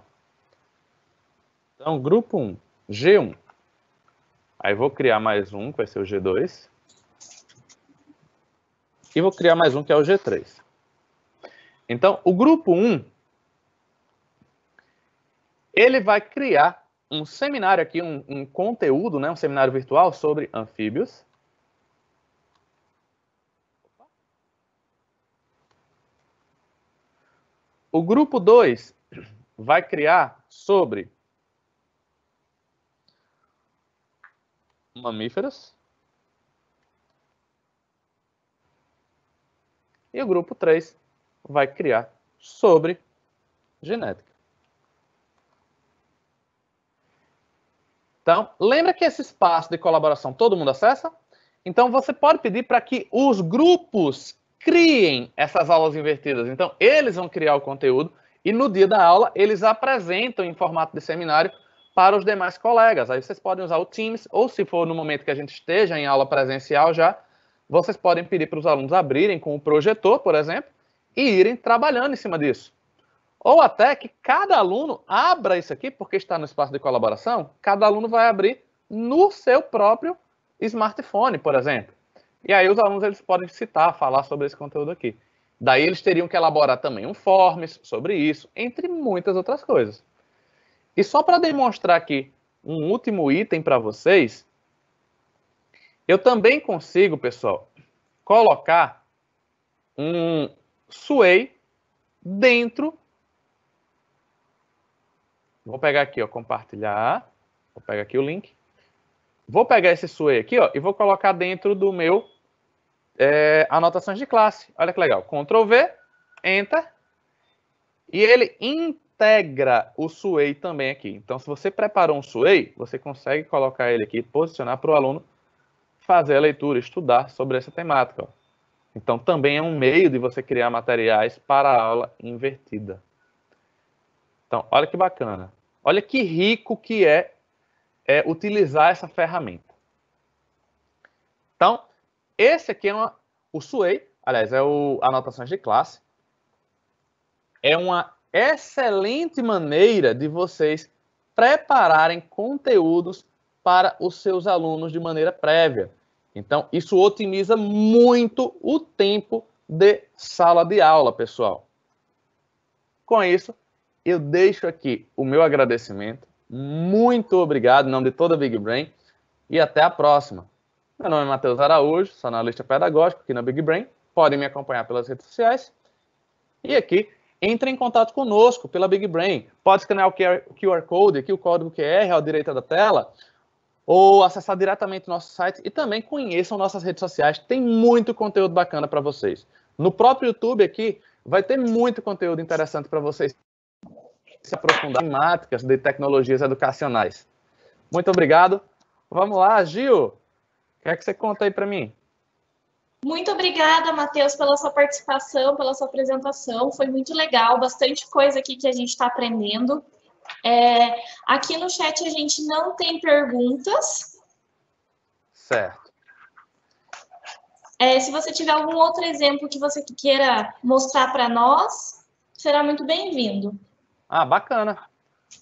Então, grupo 1, G1. Aí vou criar mais um, que vai ser o G2. E vou criar mais um, que é o G3. Então, o grupo 1, ele vai criar um seminário aqui, um conteúdo, né, um seminário virtual sobre anfíbios. O grupo 2 vai criar sobre mamíferos. E o grupo 3 vai criar sobre genética. Então, lembra que esse espaço de colaboração todo mundo acessa? Então, você pode pedir para que os grupos criem essas aulas invertidas. Então, eles vão criar o conteúdo e no dia da aula eles apresentam em formato de seminário para os demais colegas. Aí vocês podem usar o Teams, ou se for no momento que a gente esteja em aula presencial já, vocês podem pedir para os alunos abrirem com o projetor, por exemplo, e irem trabalhando em cima disso. Ou até que cada aluno abra isso aqui, porque está no espaço de colaboração, cada aluno vai abrir no seu próprio smartphone, por exemplo. E aí os alunos eles podem citar, falar sobre esse conteúdo aqui. Daí eles teriam que elaborar também um forms sobre isso, entre muitas outras coisas. E só para demonstrar aqui um último item para vocês, eu também consigo, pessoal, colocar um Sway dentro. Vou pegar aqui, ó, compartilhar. Vou pegar aqui o link. Vou pegar esse Sway aqui, ó, e vou colocar dentro do meu anotações de classe. Olha que legal. Ctrl V, Enter. E ele integra o Sway também aqui. Então, se você preparou um Sway, você consegue colocar ele aqui, posicionar para o aluno fazer a leitura, estudar sobre essa temática. Ó. Então, também é um meio de você criar materiais para a aula invertida. Então, olha que bacana. Olha que rico que é utilizar essa ferramenta. Então, esse aqui é o Sway, aliás, é o Anotações de Classe. É uma excelente maneira de vocês prepararem conteúdos para os seus alunos de maneira prévia. Então, isso otimiza muito o tempo de sala de aula, pessoal. Com isso, eu deixo aqui o meu agradecimento. Muito obrigado em nome de toda a Big Brain e até a próxima. Meu nome é Matheus Araújo, sou analista pedagógico aqui na Big Brain. Podem me acompanhar pelas redes sociais. E aqui, entre em contato conosco pela Big Brain. Pode escanear o QR Code, aqui o código QR à direita da tela, ou acessar diretamente o nosso site e também conheçam nossas redes sociais. Tem muito conteúdo bacana para vocês. No próprio YouTube aqui, vai ter muito conteúdo interessante para vocês se aprofundar em temáticas de tecnologias educacionais. Muito obrigado. Vamos lá, Gil. O que é que você conta aí para mim? Muito obrigada, Matheus, pela sua participação, pela sua apresentação. Foi muito legal, bastante coisa aqui que a gente está aprendendo. Aqui no chat a gente não tem perguntas. Certo. Se você tiver algum outro exemplo que você queira mostrar para nós, será muito bem-vindo. Ah, bacana.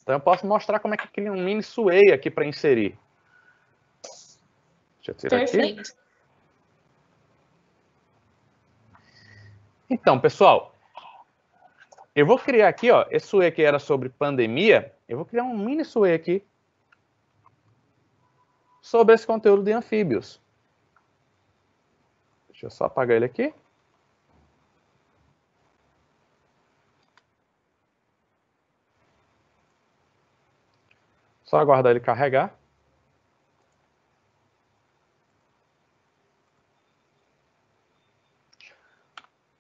Então eu posso mostrar como é que cria um mini Sway aqui para inserir. Deixa eu tirar Perfeito. aqui. Então, pessoal, eu vou criar aqui, ó, esse Sway aqui era sobre pandemia, eu vou criar um mini Sway aqui sobre esse conteúdo de anfíbios. Deixa eu só apagar ele aqui. Só aguardar ele carregar.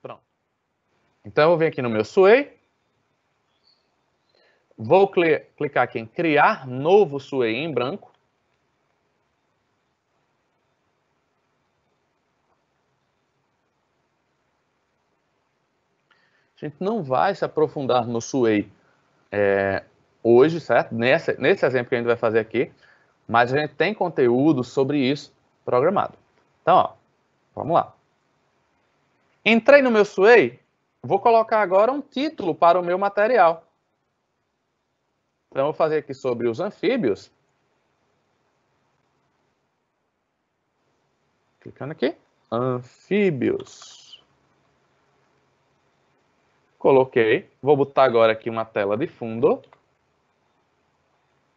Pronto. Então, eu vou vir aqui no meu Sway. Vou clicar aqui em criar novo Sway em branco. A gente não vai se aprofundar no Sway hoje, certo? Nesse exemplo que a gente vai fazer aqui, mas a gente tem conteúdo sobre isso programado. Então, ó, vamos lá. Entrei no meu Sway, vou colocar agora um título para o meu material. Então, eu vou fazer aqui sobre os anfíbios. Clicando aqui. Anfíbios. Coloquei. Vou botar agora aqui uma tela de fundo.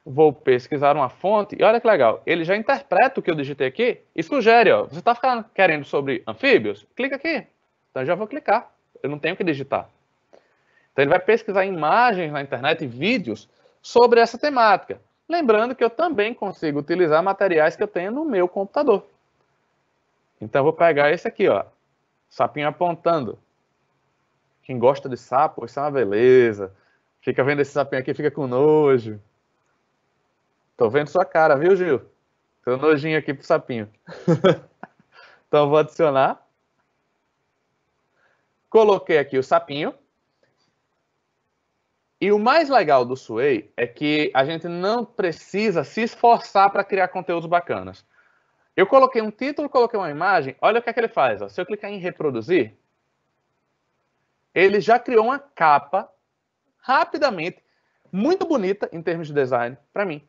Vou pesquisar uma fonte. E olha que legal. Ele já interpreta o que eu digitei aqui e sugere. Ó, você está querendo sobre anfíbios? Clica aqui. Então, eu já vou clicar. Eu não tenho que digitar. Então, ele vai pesquisar imagens na internet e vídeos sobre essa temática. Lembrando que eu também consigo utilizar materiais que eu tenho no meu computador. Então, eu vou pegar esse aqui, ó. Sapinho apontando. Quem gosta de sapo, isso é uma beleza. Fica vendo esse sapinho aqui, fica com nojo. Tô vendo sua cara, viu, Gil? Tô nojinho aqui pro sapinho. Então, eu vou adicionar. Coloquei aqui o sapinho. E o mais legal do Sway é que a gente não precisa se esforçar para criar conteúdos bacanas. Eu coloquei um título, coloquei uma imagem, olha o que é que ele faz. Ó. Se eu clicar em reproduzir, ele já criou uma capa, rapidamente, muito bonita em termos de design, para mim.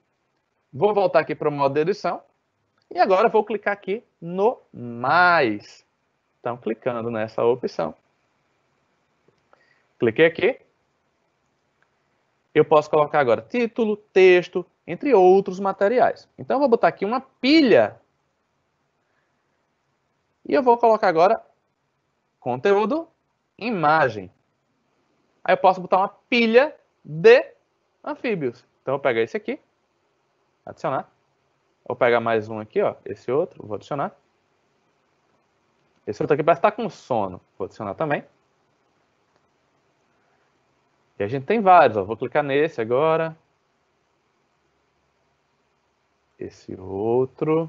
Vou voltar aqui para o modo de edição, e agora vou clicar aqui no mais. Então, clicando nessa opção. Cliquei aqui. Eu posso colocar agora título, texto, entre outros materiais. Então, eu vou botar aqui uma pilha. E eu vou colocar agora conteúdo, imagem. Aí eu posso botar uma pilha de anfíbios. Então, eu vou pegar esse aqui, adicionar. Vou pegar mais um aqui, ó, esse outro, vou adicionar. Esse outro aqui parece estar com sono, vou adicionar também. E a gente tem vários, ó. Vou clicar nesse agora. Esse outro.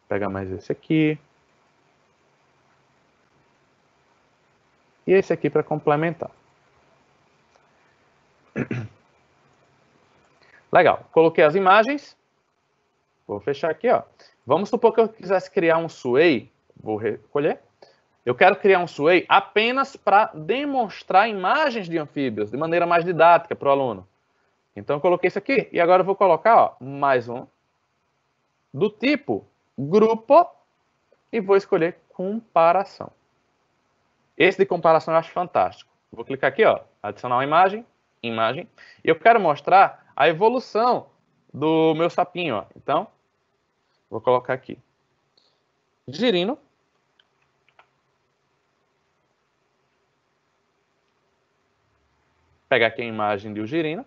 Pega mais esse aqui. E esse aqui para complementar. Legal. Coloquei as imagens. Vou fechar aqui, ó. Vamos supor que eu quisesse criar um Sway. Vou recolher. Eu quero criar um Sway apenas para demonstrar imagens de anfíbios de maneira mais didática para o aluno. Então, eu coloquei isso aqui. E agora eu vou colocar, ó, mais um. Do tipo grupo. E vou escolher comparação. Esse de comparação eu acho fantástico. Vou clicar aqui, ó, adicionar uma imagem, imagem. E eu quero mostrar a evolução do meu sapinho, ó. Então, vou colocar aqui. Girino. Pegar aqui a imagem de um girino.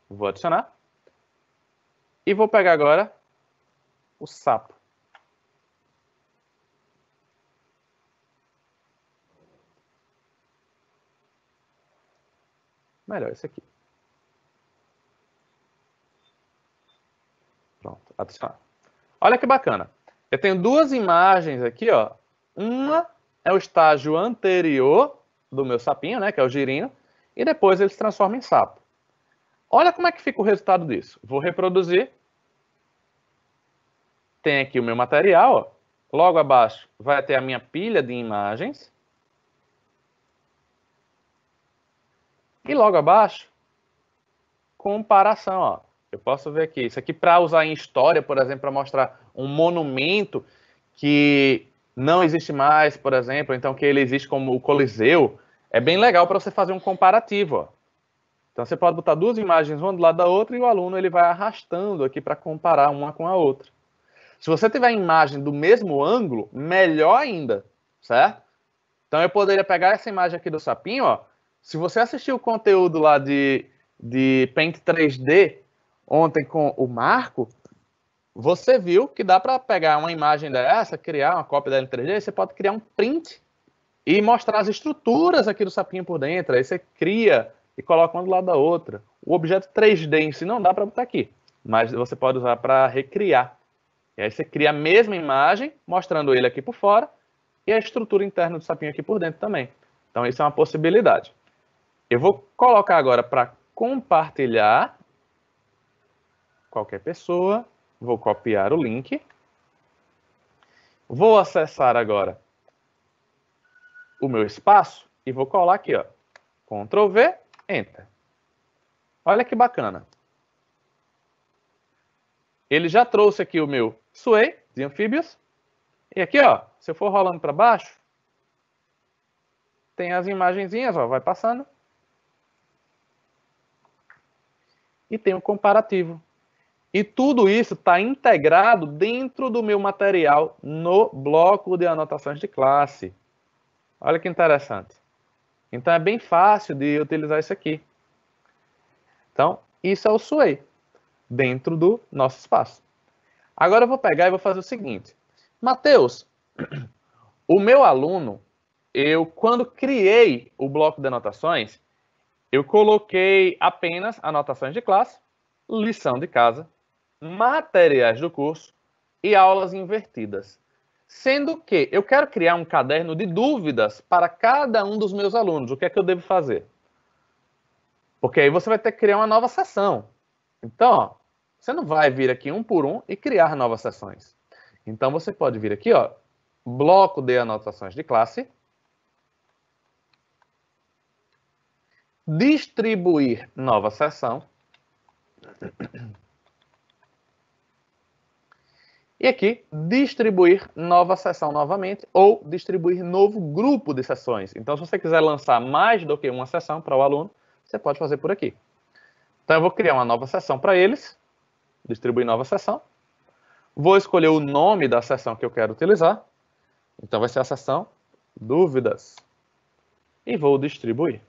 Vou adicionar. E vou pegar agora o sapo. Melhor esse aqui. Pronto, adicionar. Olha que bacana. Eu tenho duas imagens aqui, ó. Uma é o estágio anterior do meu sapinho, né, que é o girino, e depois ele se transforma em sapo. Olha como é que fica o resultado disso. Vou reproduzir. Tem aqui o meu material, ó. Logo abaixo vai ter a minha pilha de imagens. E logo abaixo, comparação, ó. Eu posso ver aqui, isso aqui para usar em história, por exemplo, para mostrar um monumento que não existe mais, por exemplo, então que ele existe como o Coliseu, é bem legal para você fazer um comparativo, ó. Então você pode botar duas imagens uma do lado da outra e o aluno ele vai arrastando aqui para comparar uma com a outra. Se você tiver a imagem do mesmo ângulo, melhor ainda, certo? Então eu poderia pegar essa imagem aqui do sapinho, ó. Se você assistiu o conteúdo lá de Paint 3D ontem com o Marco, você viu que dá para pegar uma imagem dessa, criar uma cópia dela em 3D, você pode criar um print e mostrar as estruturas aqui do sapinho por dentro. Aí você cria e coloca uma do lado da outra. O objeto 3D em si não dá para botar aqui, mas você pode usar para recriar. E aí você cria a mesma imagem, mostrando ele aqui por fora, e a estrutura interna do sapinho aqui por dentro também. Então isso é uma possibilidade. Eu vou colocar agora para compartilhar. Qualquer pessoa. Vou copiar o link. Vou acessar agora o meu espaço e vou colar aqui, ó. Ctrl V, Enter. Olha que bacana. Ele já trouxe aqui o meu Sway de Amphibious. E aqui, ó, se eu for rolando para baixo, tem as imagenzinhas, ó, vai passando. E tem o comparativo. E tudo isso está integrado dentro do meu material no bloco de anotações de classe. Olha que interessante. Então é bem fácil de utilizar isso aqui. Então, isso é o Sway, dentro do nosso espaço. Agora eu vou pegar e vou fazer o seguinte. Mateus, o meu aluno, quando criei o bloco de anotações, eu coloquei apenas anotações de classe, lição de casa, materiais do curso e aulas invertidas. Sendo que eu quero criar um caderno de dúvidas para cada um dos meus alunos. O que é que eu devo fazer? Porque aí você vai ter que criar uma nova seção. Então, ó, você não vai vir aqui um por um e criar novas seções. Então, você pode vir aqui, ó, bloco de anotações de classe, distribuir nova seção, e aqui, distribuir nova seção novamente, ou distribuir novo grupo de sessões. Então, se você quiser lançar mais do que uma sessão para o aluno, você pode fazer por aqui. Então, eu vou criar uma nova sessão para eles, distribuir nova sessão. Vou escolher o nome da sessão que eu quero utilizar. Então, vai ser a sessão dúvidas. E vou distribuir.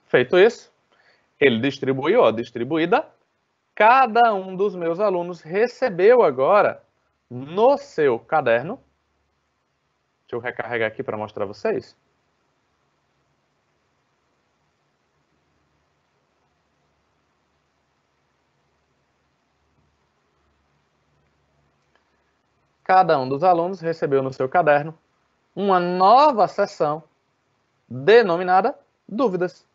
Feito isso, ele distribuiu, ó, distribuída. Cada um dos meus alunos recebeu agora no seu caderno. Deixa eu recarregar aqui para mostrar a vocês. Cada um dos alunos recebeu no seu caderno uma nova seção denominada dúvidas.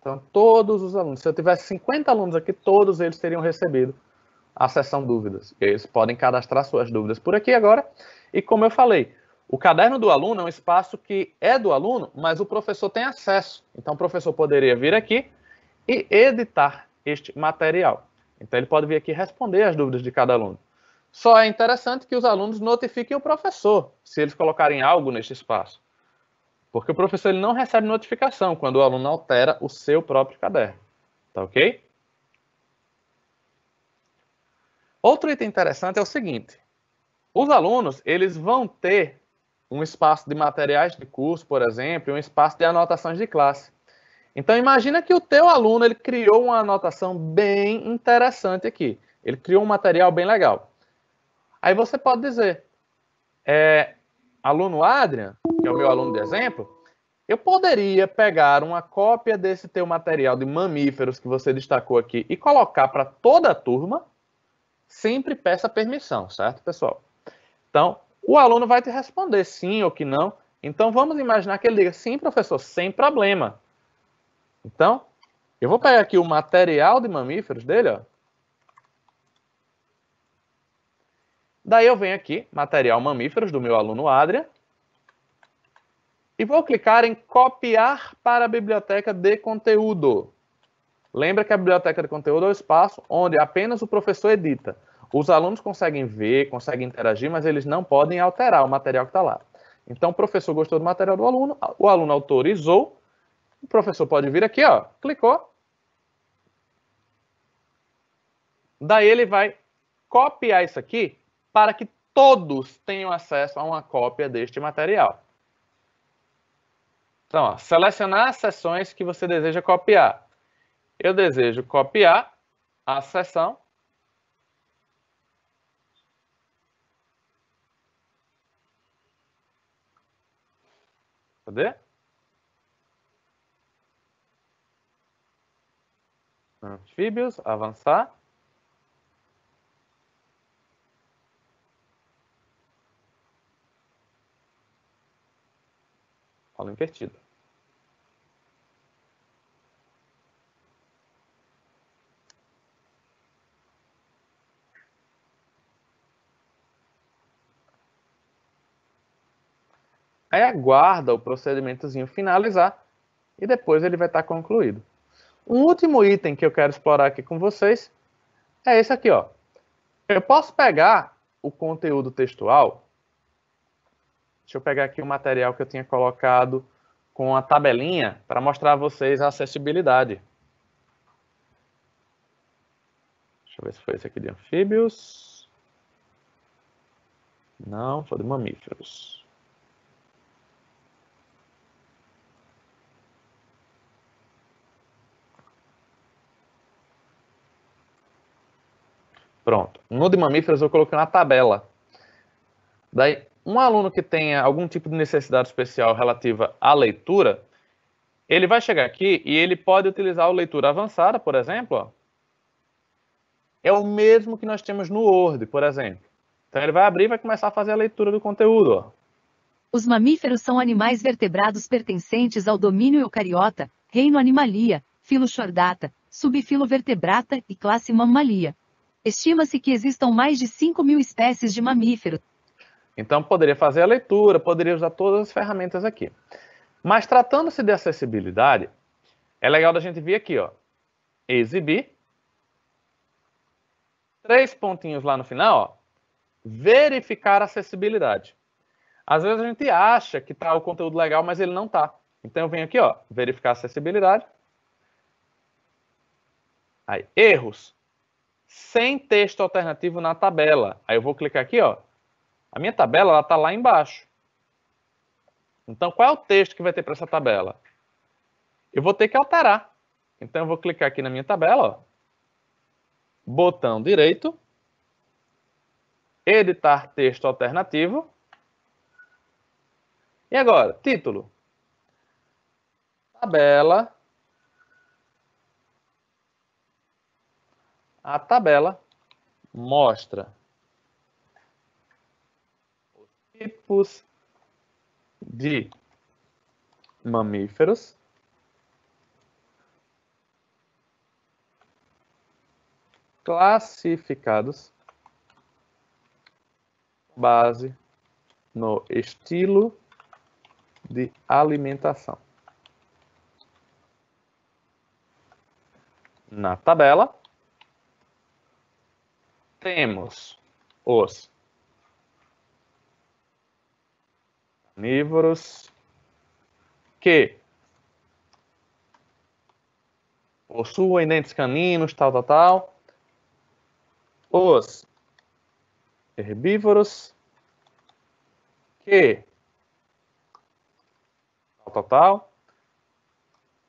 Então, todos os alunos, se eu tivesse 50 alunos aqui, todos eles teriam recebido a seção dúvidas. E eles podem cadastrar suas dúvidas por aqui agora. E como eu falei, o caderno do aluno é um espaço que é do aluno, mas o professor tem acesso. Então, o professor poderia vir aqui e editar este material. Então, ele pode vir aqui responder as dúvidas de cada aluno. Só é interessante que os alunos notifiquem o professor se eles colocarem algo neste espaço. Porque o professor ele não recebe notificação quando o aluno altera o seu próprio caderno. Tá ok? Outro item interessante é o seguinte. Os alunos eles vão ter um espaço de materiais de curso, por exemplo, e um espaço de anotações de classe. Então, imagina que o teu aluno ele criou uma anotação bem interessante aqui. Ele criou um material bem legal. Aí você pode dizer, aluno Adrian, que é o meu aluno de exemplo, eu poderia pegar uma cópia desse teu material de mamíferos que você destacou aqui e colocar para toda a turma. Sempre peça permissão, certo, pessoal? Então, o aluno vai te responder sim ou que não. Então, vamos imaginar que ele diga, sim, professor, sem problema. Então, eu vou pegar aqui o material de mamíferos dele, ó. Daí eu venho aqui, material mamíferos do meu aluno Adrian, e vou clicar em copiar para a biblioteca de conteúdo. Lembra que a biblioteca de conteúdo é o espaço onde apenas o professor edita. Os alunos conseguem ver, conseguem interagir, mas eles não podem alterar o material que está lá. Então, o professor gostou do material do aluno, o aluno autorizou, o professor pode vir aqui, ó, clicou. Daí ele vai copiar isso aqui para que todos tenham acesso a uma cópia deste material. Então, ó, selecionar as seções que você deseja copiar. Eu desejo copiar a seção. Cadê? Anfíbios, avançar. falo invertido. Aí aguarda o procedimentozinho finalizar e depois ele vai estar concluído. Um último item que eu quero explorar aqui com vocês é esse aqui, ó. Eu posso pegar o conteúdo textual. Deixa eu pegar aqui o material que eu tinha colocado com a tabelinha para mostrar a vocês a acessibilidade. Deixa eu ver se foi esse aqui de anfíbios. Não, foi de mamíferos. Pronto. No de mamíferos eu coloquei uma tabela. Daí, um aluno que tenha algum tipo de necessidade especial relativa à leitura, ele vai chegar aqui e ele pode utilizar o leitura avançada, por exemplo. Ó. É o mesmo que nós temos no Word, por exemplo. Então ele vai abrir e vai começar a fazer a leitura do conteúdo. Ó. Os mamíferos são animais vertebrados pertencentes ao domínio eucariota, reino Animalia, filo Chordata, subfilo Vertebrata e classe Mammalia. Estima-se que existam mais de 5.000 espécies de mamíferos. Então poderia fazer a leitura, poderia usar todas as ferramentas aqui. Mas tratando-se de acessibilidade, é legal da gente vir aqui, ó, exibir, 3 pontinhos lá no final, ó, verificar a acessibilidade. Às vezes a gente acha que está o conteúdo legal, mas ele não está. Então eu venho aqui, ó, verificar a acessibilidade. Aí, erros. Sem texto alternativo na tabela. Aí eu vou clicar aqui, ó. A minha tabela está lá embaixo. Então, qual é o texto que vai ter para essa tabela? Eu vou ter que alterar. Então, eu vou clicar aqui na minha tabela, ó. Botão direito. Editar texto alternativo. E agora, título. Tabela. A tabela mostra os tipos de mamíferos classificados com base no estilo de alimentação. Na tabela, temos os carnívoros que possuem dentes caninos, tal. Os herbívoros que tal.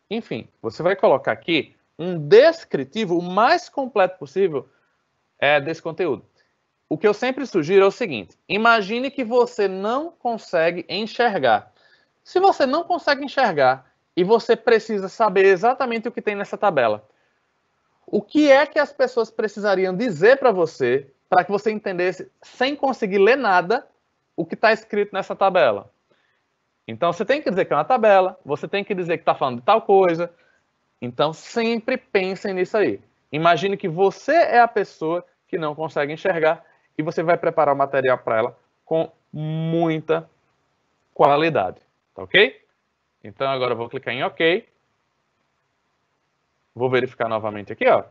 Enfim, você vai colocar aqui um descritivo o mais completo possível desse conteúdo. O que eu sempre sugiro é o seguinte: imagine que você não consegue enxergar. Se você não consegue enxergar e você precisa saber exatamente o que tem nessa tabela, o que é que as pessoas precisariam dizer para você que você entendesse, sem conseguir ler nada, o que está escrito nessa tabela? Então, você tem que dizer que é uma tabela, você tem que dizer que está falando de tal coisa. Então, sempre pensem nisso aí. Imagine que você é a pessoa que não consegue enxergar e você vai preparar o material para ela com muita qualidade, tá ok? Então agora eu vou clicar em OK. Vou verificar novamente aqui, ó.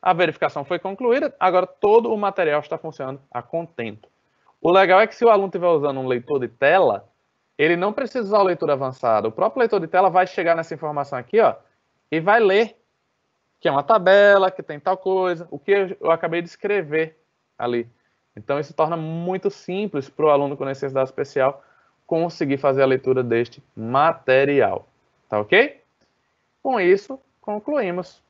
A verificação foi concluída, agora todo o material está funcionando a contento. O legal é que se o aluno estiver usando um leitor de tela, ele não precisa usar o leitor avançado. O próprio leitor de tela vai chegar nessa informação aqui, ó, e vai ler que é uma tabela, que tem tal coisa, o que eu acabei de escrever ali. Então, isso torna muito simples para o aluno com necessidade especial conseguir fazer a leitura deste material. Tá ok? Com isso, concluímos.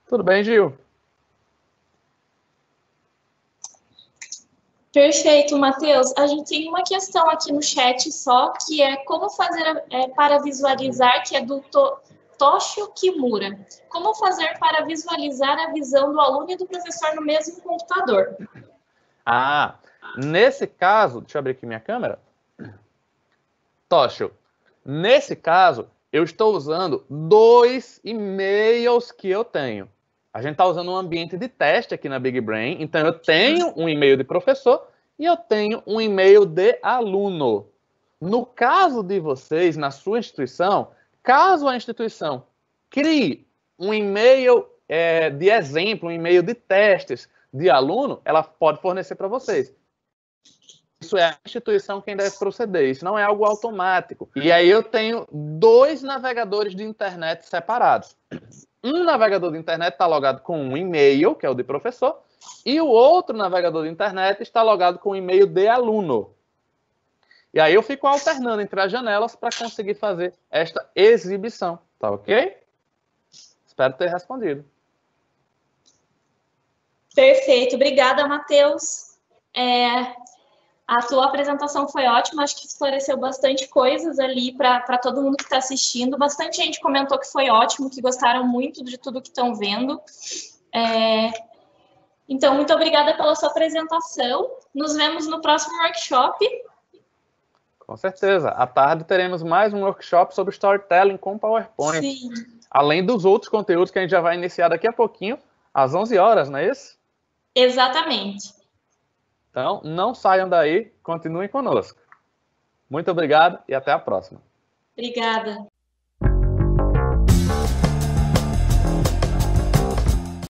Tudo bem, Gil? Perfeito, Matheus. A gente tem uma questão aqui no chat só, que é como fazer para visualizar, que é do Toshio Kimura. Como fazer para visualizar a visão do aluno e do professor no mesmo computador? Nesse caso, deixa eu abrir aqui minha câmera. Toshio, nesse caso, eu estou usando 2 e-mails que eu tenho. A gente está usando um ambiente de teste aqui na Big Brain, então eu tenho um e-mail de professor e eu tenho um e-mail de aluno. No caso de vocês, na sua instituição, caso a instituição crie um e-mail de exemplo, um e-mail de testes de aluno, ela pode fornecer para vocês. Isso é a instituição quem deve proceder, isso não é algo automático. E aí eu tenho 2 navegadores de internet separados. Um navegador de internet está logado com um e-mail, que é o de professor, e o outro navegador de internet está logado com um e-mail de aluno. E aí eu fico alternando entre as janelas para conseguir fazer esta exibição, tá ok? Espero ter respondido. Perfeito, obrigada, Matheus. A tua apresentação foi ótima, acho que esclareceu bastante coisas ali para todo mundo que está assistindo. Bastante gente comentou que foi ótimo, que gostaram muito de tudo que estão vendo. Então, muito obrigada pela sua apresentação. Nos vemos no próximo workshop. Com certeza. À tarde teremos mais um workshop sobre storytelling com PowerPoint. Sim. Além dos outros conteúdos que a gente já vai iniciar daqui a pouquinho, às 11 horas, não é isso? Exatamente. Então, não saiam daí, continuem conosco. Muito obrigado e até a próxima. Obrigada.